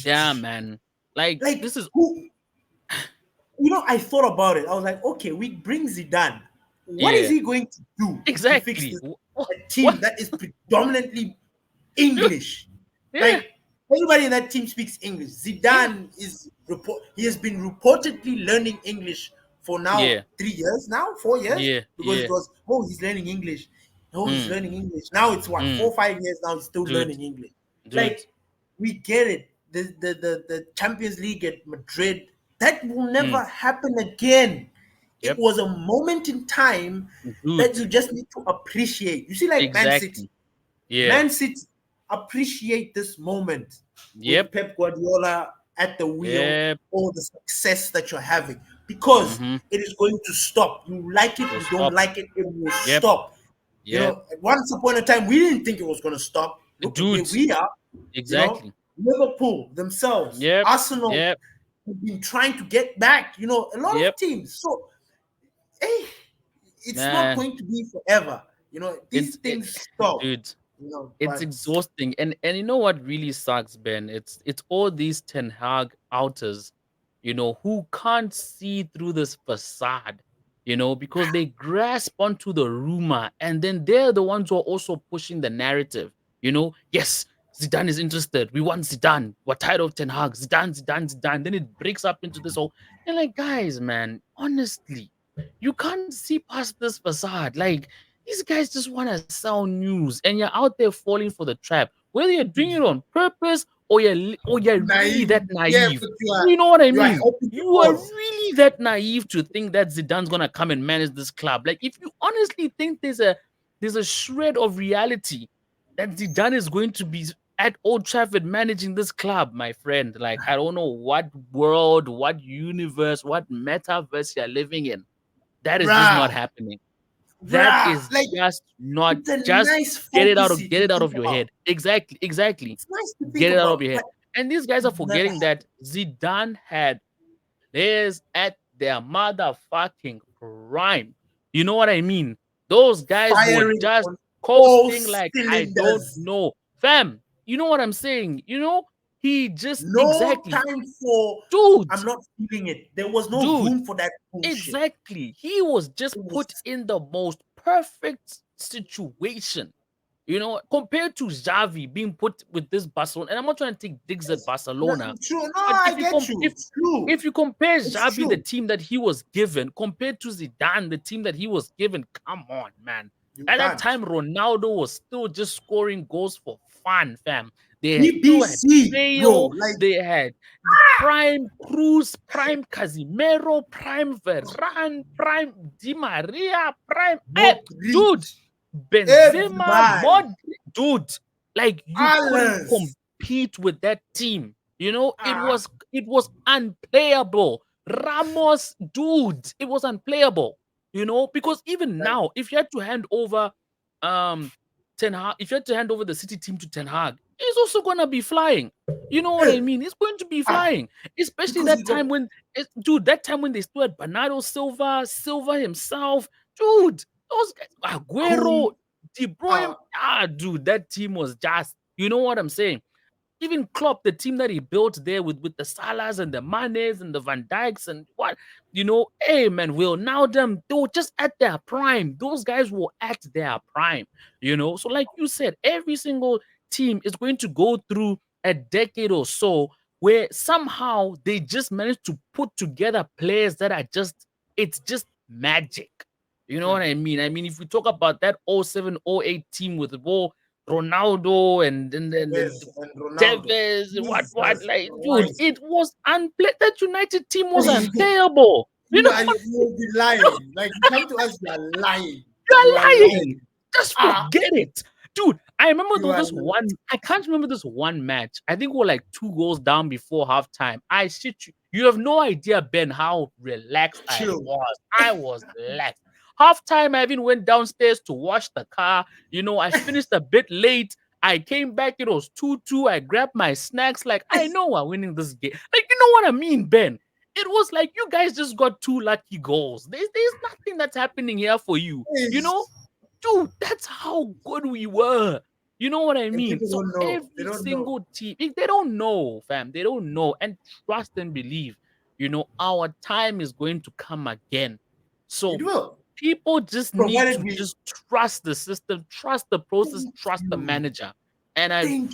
Yeah, man. Like Like, this is who? I thought about it. I was like, okay, we bring Zidane. What is yeah, he going to do to fix exactly. this a What? team that is predominantly English? Yeah, Like, everybody in that team speaks English. yeah, Zidane he has been reportedly learning English for now yeah, 3 years, now 4 years, yeah, because it yeah. was, he's learning English. He's Mm, learning English. Now it's what, mm, 4 5 years now, he's still dude, learning English. dude. Like, we get it. The Champions League at Madrid, that will Mm, never happen again. It yep, was a moment in time that dude. you just need to appreciate. You see, like Man City. Exactly. Yeah. Man City appreciate this moment with Yep. Pep Guardiola at the wheel, Yep. or the success that you're having, because Mm-hmm. it is going to stop. You like it, It'll you don't stop. like it, it will Yep. stop. Yep. At once upon a time, we didn't think it was going to stop. Look at where Dude. we are. Exactly. Liverpool themselves, Yep. Arsenal Yep. have been trying to get back. A lot of Yep. teams. So, hey, it's not Man, going to be forever. These it's it, things stop. dude. It's But exhausting. And you know what really sucks, Ben? It's all these Ten Hag outers, who can't see through this facade, because they grasp onto the rumor, and then they're the ones who are also pushing the narrative. Yes, Zidane is interested. We want Zidane. We're tired of Ten Hag. Zidane, Zidane, Zidane. Then it breaks up into this whole. And like, guys, man, honestly, you can't see past this facade. Like, these guys just want to sell news, and you're out there falling for the trap. whether you're doing it on purpose or you're really Naive. that Yeah, naive. but You know what I you are mean? helping the You are cause. really that naive to think that Zidane's gonna come and manage this club. Like, if you honestly think there's a shred of reality that Zidane is going to be at Old Trafford managing this club, my friend, like, I don't know what world, what universe, what metaverse you're living in. That is just not Bruh, happening. That bruh. is Like, just not. it's a Just nice fantasy get to it out think of your about. head. Exactly, exactly. It's nice to Get think it out of about, your head. but And these guys are never forgetting happened. that Zidane had players at their motherfucking prime. You know what I mean? Those guys were Firing just on all coasting like I don't cylinders. know. Fam, you know what I'm saying? He just No exactly, time for dude, I'm not feeling it. There was no dude. room for that bullshit. Exactly. He was It just was put in the most perfect situation, compared to Xavi being put with this Barcelona. And I'm not trying to take digs at Barcelona, true. No, but I get you. It's true. if you compare It's Xavi, the true. team that he was given, compared to Zidane, the team that he was given, come on, man. You At that can't. time, Ronaldo was still just scoring goals for fun, fam. They still had BBC, bro. Bale, Like, they had the prime Cruz, prime Casimiro, prime Varane, prime Di Maria, prime Modric, dude, Benzema, everybody. dude. Like, you couldn't Alas. compete with that team. It Ah, was unplayable. Ramos, dude, it was unplayable. Because even like, now, if you had to hand over um Ten Hag, if you had to hand over the City team to Ten Hag, he's also gonna be flying. You know what I eh, mean? He's going to be ah, flying, especially because he that got time dude, that time when they still had Bernardo Silva, Silva himself, dude, those guys, cool. Aguero, De Bruyne, Uh, dude, that team was just, you know what I'm saying? Even Klopp, the team that he built there with the Salahs and the Manes and the Van Dijks and what, hey man, Will, now they were just at their prime. Those guys were at their prime, So like you said, every single team is going to go through a decade or so where somehow they just managed to put together players that are it's just magic. You know what I mean? I mean, if we talk about that 07, 08 team with Ronaldo and Tevez and Ronaldo. Tevez, what, Jesus like, dude, Christ. it was that United team was unplayable. You know what? You will be lying. Like, you come to us, you are lying. You You're are lying. lying. Just Ah, forget it. Dude, I remember you are this one. I can't remember this one match. I think we were like 2 goals down before halftime. I shit you. You have no idea, Ben, how relaxed I chill. was. I was relaxed. Halftime, I even went downstairs to wash the car. I finished a bit late. I came back, it was 2-2. I grabbed my snacks. Like, I know we're winning this game. Like, you know what I mean, Ben? It was like you guys just got 2 lucky goals. There's nothing that's happening here for you. You know? Dude, that's how good we were. You know what I And mean? people So don't know. They every don't know. single team, they don't know, fam. They don't know. And trust and believe, our time is going to come again. It So will. people just need Provided to we just trust the system, trust the process, thank trust the you. manager. And Thank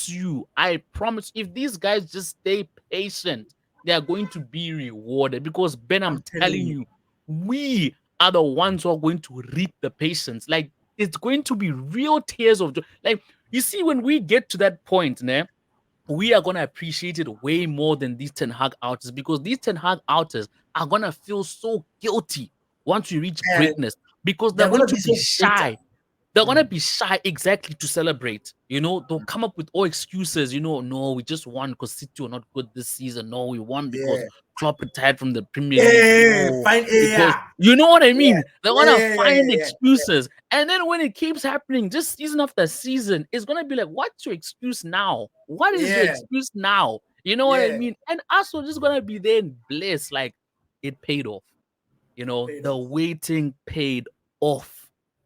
you. I promise, if these guys just stay patient, they are going to be rewarded. Because Ben, I'm I'm telling telling you. you, we are the ones who are going to reap the patience. Like, it's going to be real tears of joy. Like, you see, when we get to that point, né, we are gonna appreciate it way more than these Ten Hag outers, because these Ten Hag outers are gonna feel so guilty once we reach And greatness, because they're they're going gonna to be be so bitter. shy. They're gonna be shy exactly to celebrate. They'll come up with all excuses. No, we just won because City were not good this season. No, we won because Yeah. Klopp retired from the Premier League. Yeah. No, Fine. because Yeah. you know what I Yeah. mean. They're Yeah. gonna Yeah. find Yeah. Yeah. excuses, and then when it keeps happening, just season after season, it's gonna be like, what's your excuse now? What is your Yeah. excuse now? You know what I Yeah. mean? And us, we're just gonna be there in bliss, like it paid off. Paid The off. waiting paid off.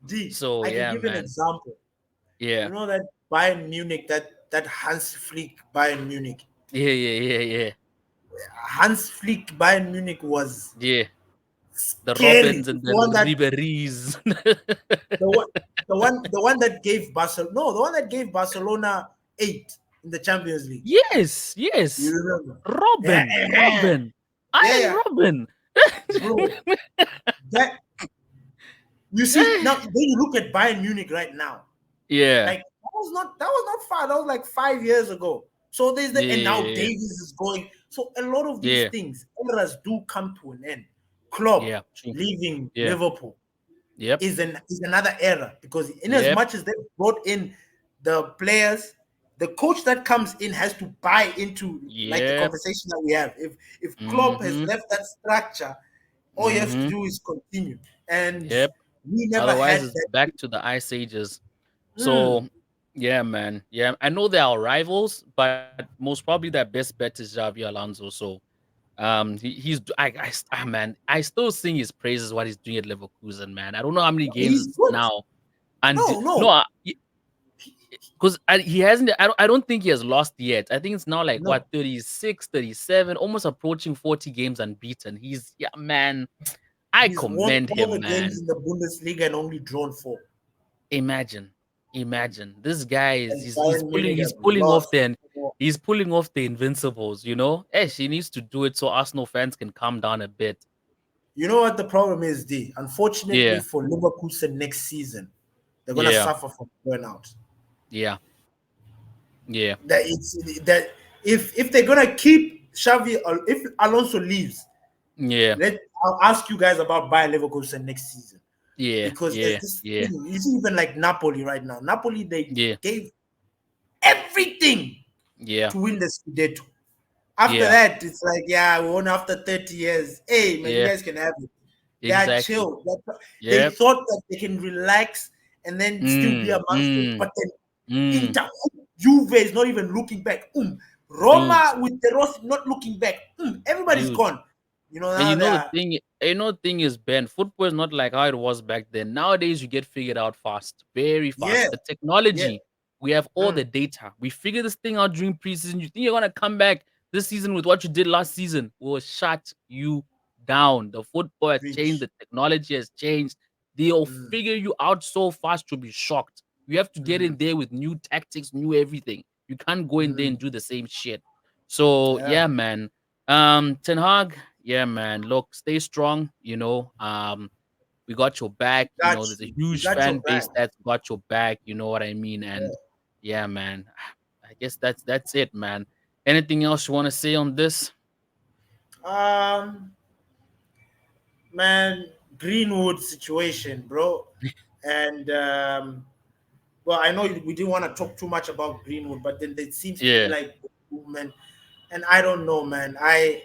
D. So I can yeah, give an man. example. You Yeah. know that Bayern Munich, that Hans Flick Bayern Munich. Yeah, yeah, yeah, yeah. Hans Flick Bayern Munich was Yeah. The scary. Robins and The the one that Riberies. the one the one that gave Barcelona the one that gave Barcelona 8 in the Champions League. Yes, You yes. remember? Yeah, Robin, Robin. yeah, Iron yeah. Robin. Bro. That you see now then you look at Bayern Munich right now. Yeah. Like that was not far. That was like 5 years ago. So there's the and now Yeah, Davies is going. So a lot of these yeah, things, eras do come to an end. Klopp yeah, true. leaving Yeah, Liverpool yep, is another era because in as yep. much as they brought in the players, the coach that comes in has to buy into like the Yep. conversation that we have. If Klopp has Mhm. left that structure, all you have to Mhm. do is continue. And Yep. we never Otherwise, had it's that. back to the ice ages. So, Mm, yeah, man. Yeah, I know they are rivals, but most probably their best bet is Xavi Alonso. So, man, I still sing his praises what he's doing at Leverkusen, man. I don't know how many games he's it's good. now, and No, no, no, because he hasn't. I don't think he has lost yet. I think it's now like what no. 36, 37, almost approaching 40 games unbeaten. He's yeah, man. I He's won commend all him, the games man. in the Bundesliga and only drawn four. Imagine, imagine this guy is And he's Bayern pulling Munich he's have pulling off lost the four. he's pulling off the invincibles. He needs to do it so Arsenal fans can calm down a bit. You know what the problem is, D? Unfortunately Yeah, for Leverkusen next season, they're gonna yeah, suffer from burnout. yeah, yeah, That it's that if they're gonna keep Xavi or if Alonso leaves, yeah, I'll ask you guys about Bayer Leverkusen next season yeah, because there's yeah, this yeah, thing. You see, even like Napoli right now. Napoli they yeah, gave everything yeah, to win the Scudetto. After yeah, that, it's like, yeah, we won after 30 years. Hey, man, you yeah. guys can have it. They are Exactly. chill. They Yep. thought that they can relax and then still be Mm, amongst it. mm, But then mm. Inter, Juve is not even looking back. Dude, Roma with the Rossi not looking back. Everybody's dude. gone. You know, And now they are, you know the thing is, Ben, football is not like how it was back then. Nowadays, you get figured out fast, very fast. yeah, The yeah. technology, we have all Mm, the data. We figure this thing out during preseason. You think you're gonna come back this season with what you did last season? We'll shut you down. The football has changed, reach. the technology has changed. They'll Mm, figure you out so fast you'll be shocked. You have to get mm, in there with new tactics, new everything. You can't go in there and mm. do the same shit. So Yeah. yeah, man. Ten Hag, yeah, man. Look, stay strong. We got your back. Got There's a you. We huge got your fan back. base that's got your back. You know what I mean? And yeah, man. I guess that's it, man. Anything else you want to say on this? Um, man, Greenwood situation, bro. And well, I know we didn't want to talk too much about Greenwood, but then there seems to be Yeah, like movement, and I don't know, man. I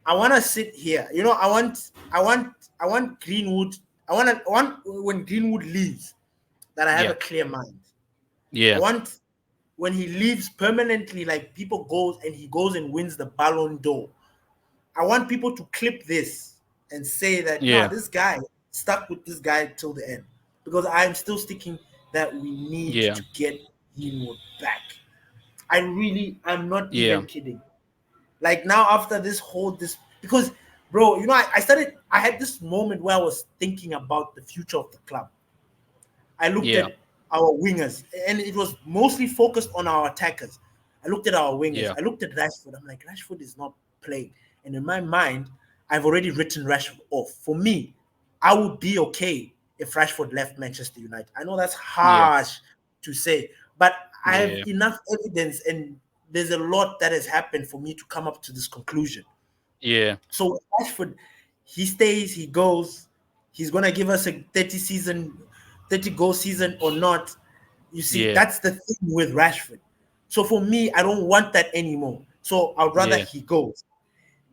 want to sit here. I want Greenwood. I want when Greenwood leaves that I have yeah, a clear mind. I yeah, want when he leaves permanently, like people goes and he goes and wins the Ballon d'Or. I want people to clip this and say that nah, yeah, this guy stuck with this guy till the end because I'm still sticking that we need yeah, to get Greenwood back. I'm not yeah, even kidding. Like now after this because bro, I had this moment where I was thinking about the future of the club. I looked yeah, at our wingers, and it was mostly focused on our attackers. I looked at our wingers. yeah, I looked at Rashford. I'm like, Rashford is not playing. And in my mind, I've already written Rashford off. For me, I would be okay if Rashford left Manchester United. I know that's yeah, harsh to say, but I have yeah, enough evidence, and there's a lot that has happened for me to come up to this conclusion. yeah, So Rashford, he stays, he goes. He's gonna give us a 30 goal season or not. You see, yeah, that's the thing with Rashford. So for me, I don't want that anymore. So I'd rather yeah, he goes.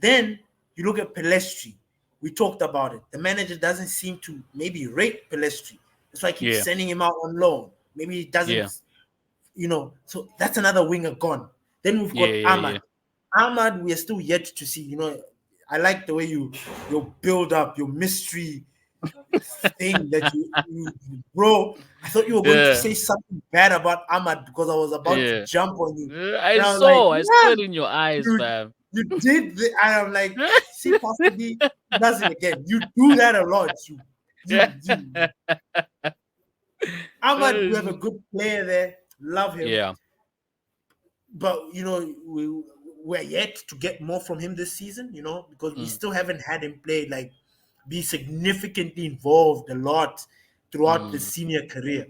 Then you look at Pelestri. We talked about it. The manager doesn't seem to maybe rate Pelestri. That's why I keep yeah, sending him out on loan. Maybe he yeah, doesn't, So that's another winger gone. Then we've yeah, got yeah, Ahmad. yeah, Ahmad, we are still yet to see. I like the way you build up your mystery thing that bro. I thought you were going to yeah, say something bad about Ahmad because I was about to yeah. jump on you, I and I was like, saw, I saw yeah, it in your eyes, you fam. you did. And I'm like, see, Pastor D does it again. You do that a lot. You Ahmad, we have a good player there. Love him, Yeah, but we're yet to get more from him this season. Because we mm, still haven't had him play like be significantly involved a lot throughout the mm, senior career.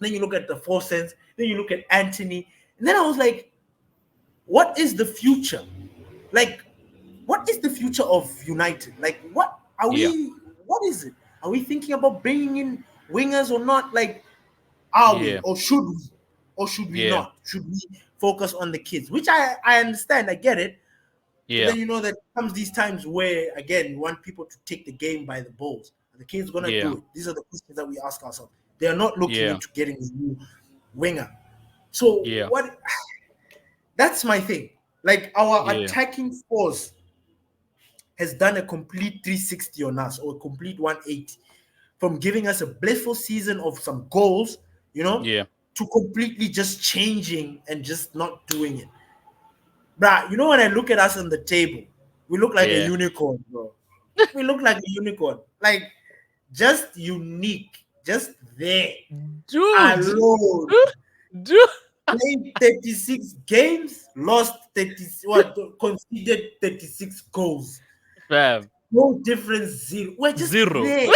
Then you look at the Fawcetts, then you look at Anthony, and then I was like, what is the future? Like, what is the future of United? Like, what are Yeah. we? What is it? Are we thinking about bringing in wingers or not? Like, are we Yeah. or should we? Or should we Yeah. not? Should we focus on the kids? Which I understand, I get it. But Yeah. then there comes these times where again you want people to take the game by the balls. Are the kids gonna Yeah. do it? These are the questions that we ask ourselves. They are not looking Yeah. into getting a new winger. So Yeah. what that's my thing. Like our Yeah. attacking force has done a complete 360 on us or a complete 180 from giving us a blissful season of some goals, Yeah. to completely just changing and just not doing it. Bruh, when I look at us on the table, we look like a Yeah. unicorn, bro. We look like a unicorn. Like, just unique. Just there. Dude. Alone. Dude. Played 36 games, lost 30, what, conceded 36 goals. Fam. No difference, zero. We're just Zero. there.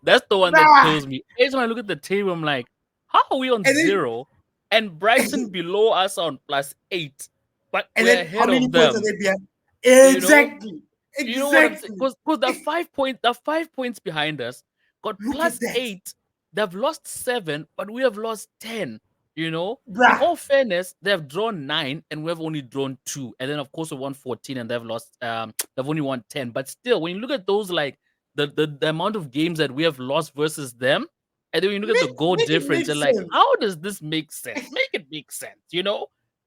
That's the one that Bruh. kills me. Every time I look at the table, I'm like, how are we on And then, 0? And Brighton below us on +8, but and we're then how ahead many of points are them. they behind? You know, Exactly. you know what I'm saying? Exactly. Because the 5 points behind us got Look at that. +8. They've lost 7, but we have lost 10. In Bruh. all fairness, they have drawn 9 and we have only drawn 2. And then of course we won 14 and they've lost they've only won 10. But still, when you look at those, like the amount of games that we have lost versus them, and then when you look at the goal Make it difference, make you're like, sense. how does this make sense? Make it make sense.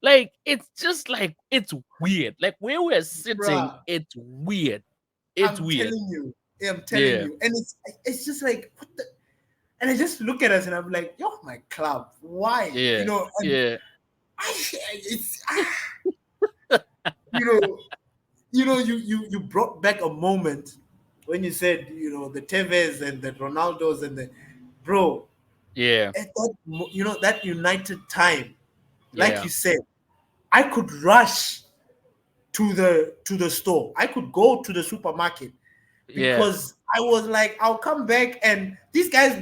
Like, it's just like, it's weird. Like, where we're sitting, Bruh. it's weird. It's I'm weird. telling you. I'm telling Yeah. you. And it's just like, what the? And I just look at us and I'm like, you're my club. Why? Yeah. And Yeah. it's you know, you brought back a moment when you said, the Tevez and the Ronaldos and the bro, Yeah. at that United time, like Yeah. you said, I could rush to the store. I could go to the supermarket Yeah. because I was like, I'll come back and these guys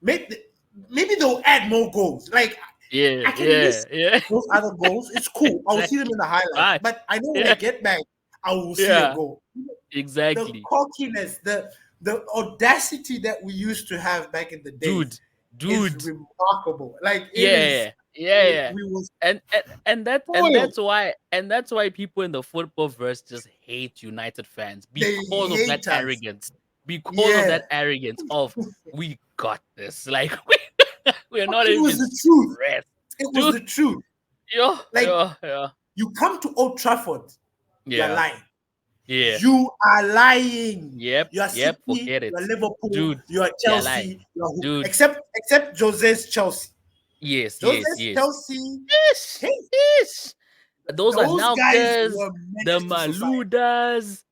maybe they'll add more goals. Like, Yeah. I can Yeah. miss Yeah. those other goals. It's cool. I'll see them Exactly. in the highlights. Fine. But I know when I Yeah. get back, I will see a Yeah. goal. The Exactly. cockiness, the audacity that we used to have back in the days Dude. is Dude. remarkable. Like, it is Yeah. Yeah. Yeah. we was And spoiled. that's why people in the football verse just hate United fans, They because of that hate us. arrogance. Because of Yeah. that arrogance of, we got this. Like, we're not It was even the truth. stressed. It was Dude, the truth. yeah, Like, yeah, yeah. you come to Old Trafford, you're Yeah. lying. Yeah. You are lying. Yep. You are Yep. City, Forget you it. are Liverpool, Dude. you are Yeah, like, Chelsea, you are who? dude. Except Jose's Chelsea. Yes, yes, Jose's yes. Chelsea, Ish. hey, Ish. Those are those guys Nalkas, were the menace to society. Maludas,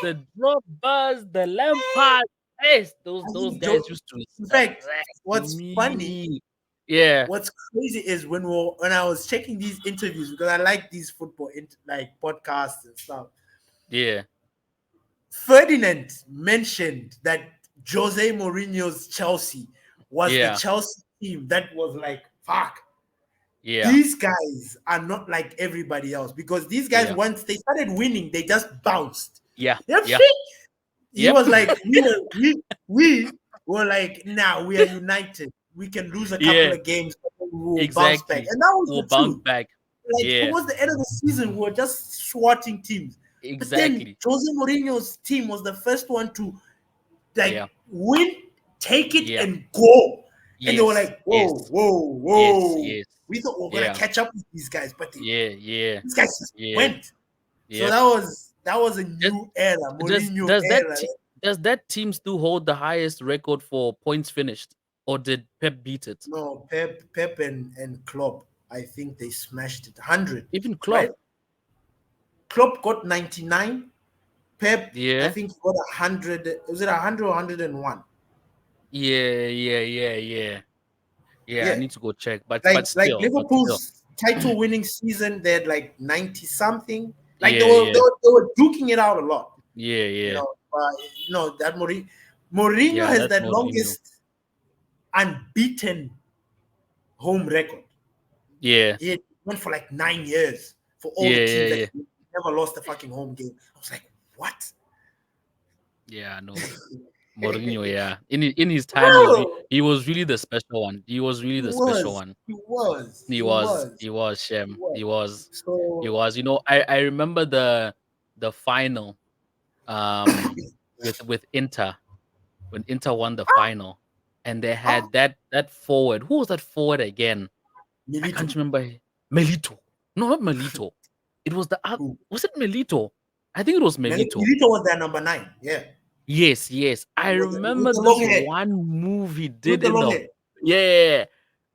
the Drogbas, the Lampard. Yes, I those think guys used to in fact, stress what's funny, me. Yeah, what's crazy is when I was checking these interviews because I like these football like podcasts and stuff. yeah, Ferdinand mentioned that Jose Mourinho's Chelsea was the yeah, Chelsea team that was like, fuck, yeah, these guys are not like everybody else because these guys, yeah, once they started winning, they just bounced. yeah, Yep. yeah, He yep, was like, we were like, now we are united. We can lose a couple yeah, of games, but we will bounce back. exactly. And that was We'll the bounce truth. back. Like, Yeah, towards the end of the season, we were just swatting teams. But then exactly. Jose Mourinho's team was the first one to like Yeah, win, take it, yeah, and go. And they were yes, like, yes, whoa, whoa, yes, whoa. yes, We thought we were gonna yeah, catch up with these guys, but yeah, yeah, these guys just yeah, went. So yep. that was a Does new era, does Mourinho does that era. does that team still hold the highest record for points finished, or did Pep beat it? No, Pep and Klopp, I think they smashed it. 100, Even right? Klopp. Klopp got 99. Pep, I Yeah. think, got 100. Was it 100 or 101? Yeah, yeah, yeah, yeah. Yeah, I Yeah. need to go check. But Like but like still, but still. Liverpool's title winning season, they had like 90 something. Like they Yeah, were they yeah. were, they were duking it out a lot. Yeah, You yeah. know, that Mourinho has Yeah, that that's Mourinho. longest unbeaten home record. Yeah. He went for like 9 years for all the Yeah, yeah, teams that yeah. he never lost a fucking home game. I was like, what? Yeah, I know. Mourinho, yeah. In his time, Bro, he was really the special one. He was really he the special was, one. he was, He he was. was, He was he Shem. was. He was. He So was. I remember the final with Inter when Inter won the final, and they ah, had that forward. Who was that forward again? I Milito, can't remember. Melito. No, not Melito. It was who was it Melito? I think it was Melito. Milito was their number 9. Yeah, Yes, yes. I with remember the this long hair, one move he with did the in long the hair, yeah.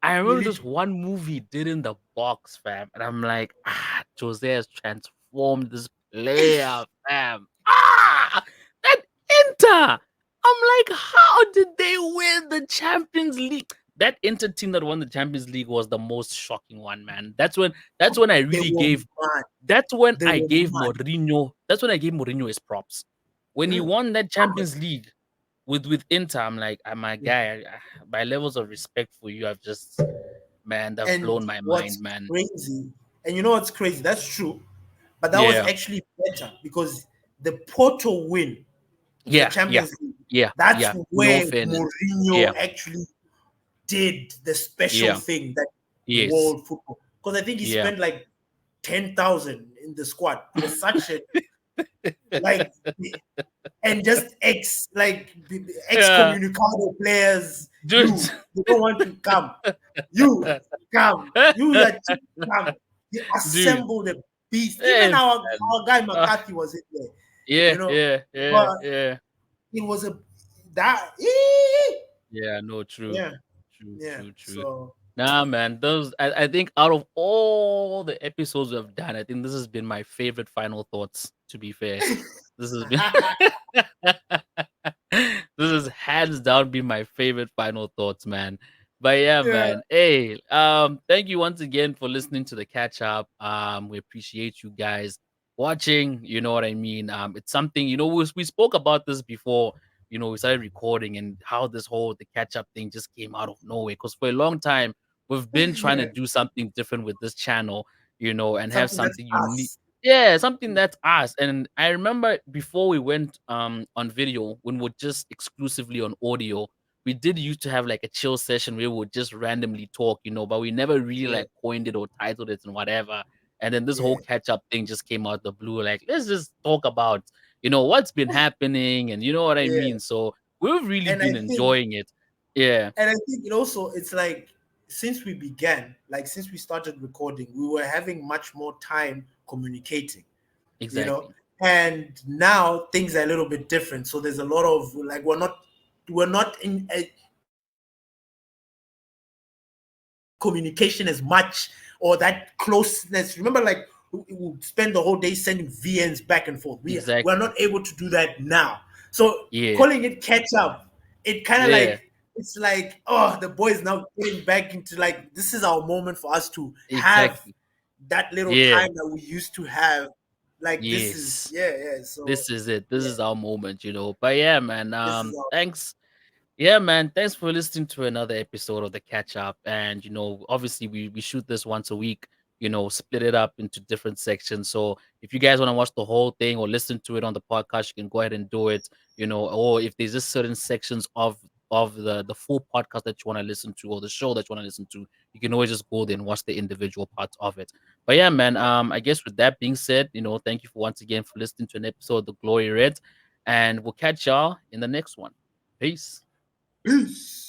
I remember this Milito. one move he did in the box, fam. And I'm like, Jose has transformed this player, fam. That Inter. I'm like, how did they win the Champions League? That Inter team that won the Champions League was the most shocking one, man. That's when I They really were gave mad. that's when They I were gave mad. Mourinho. That's when I gave Mourinho his props. When he Yeah. won that Ah, Champions League with Inter, I'm like, my yeah. guy. My levels of respect for you have just, man, they've And blown my mind, what's man. crazy, and you know what's crazy? That's true, but that was Yeah, actually better because the Porto win in the yeah, yeah, Champions League, yeah, that's yeah. In all where fairness, Mourinho yeah, actually did the special yeah, thing that yes, world football. Because I think he yeah, spent like 10,000 in the squad for such a like and just yeah, excommunicado players. dude. You don't want to come. You come. You your team come. He Dude, assembled a beast. hey, Even man. our guy McCarthy was in there, Yeah, you know. yeah, yeah, But yeah. it was a that Yeah, no, true. yeah, True, yeah. true, true. So Nah, man, those I think out of all the episodes we've done, I think this has been my favorite final thoughts, to be fair. This has been this has hands down been my favorite final thoughts, man. But yeah, yeah, man. Hey, thank you once again for listening to the catch up. We appreciate you guys watching. You know what I mean? It's something, we spoke about this before, we started recording and how this whole the catch up thing just came out of nowhere. Because for a long time, we've been trying to do something different with this channel, and have something that's something unique. us. Yeah, something that's us. And I remember before we went on video, when we're just exclusively on audio, we did used to have like a chill session where we would just randomly talk, but we never really Yeah, like coined it or titled it and whatever. And then this whole yeah. catch up thing just came out the blue. Like, let's just talk about, what's been happening, and you know what I Yeah. mean. So we've really And I been think enjoying it. Yeah, and I think it also it's like since we began, like since we started recording, we were having much more time communicating, you know. exactly. And now things are a little bit different. So there's a lot of like we're not in a communication as much or that closeness. Remember, like we would spend the whole day sending VNs back and forth. We're Exactly. not able to do that now. So Yeah. calling it catch up, it kind of Yeah. like it's like the boys now getting back into like this is our moment for us to have Exactly. that little Yeah. time that we used to have. Like this is Yes. yeah. So This is it. This yeah, is our moment. But yeah, man. this is our Thanks. Yeah, man. Thanks for listening to another episode of the catch up. And obviously we shoot this once a week, split it up into different sections. So if you guys want to watch the whole thing or listen to it on the podcast, you can go ahead and do it, or if there's just certain sections of the full podcast that you want to listen to, or the show that you want to listen to, you can always just go there and watch the individual parts of it. But yeah, man, I guess with that being said, thank you for once again for listening to an episode of the Glory Red, and we'll catch y'all in the next one. Peace. peace.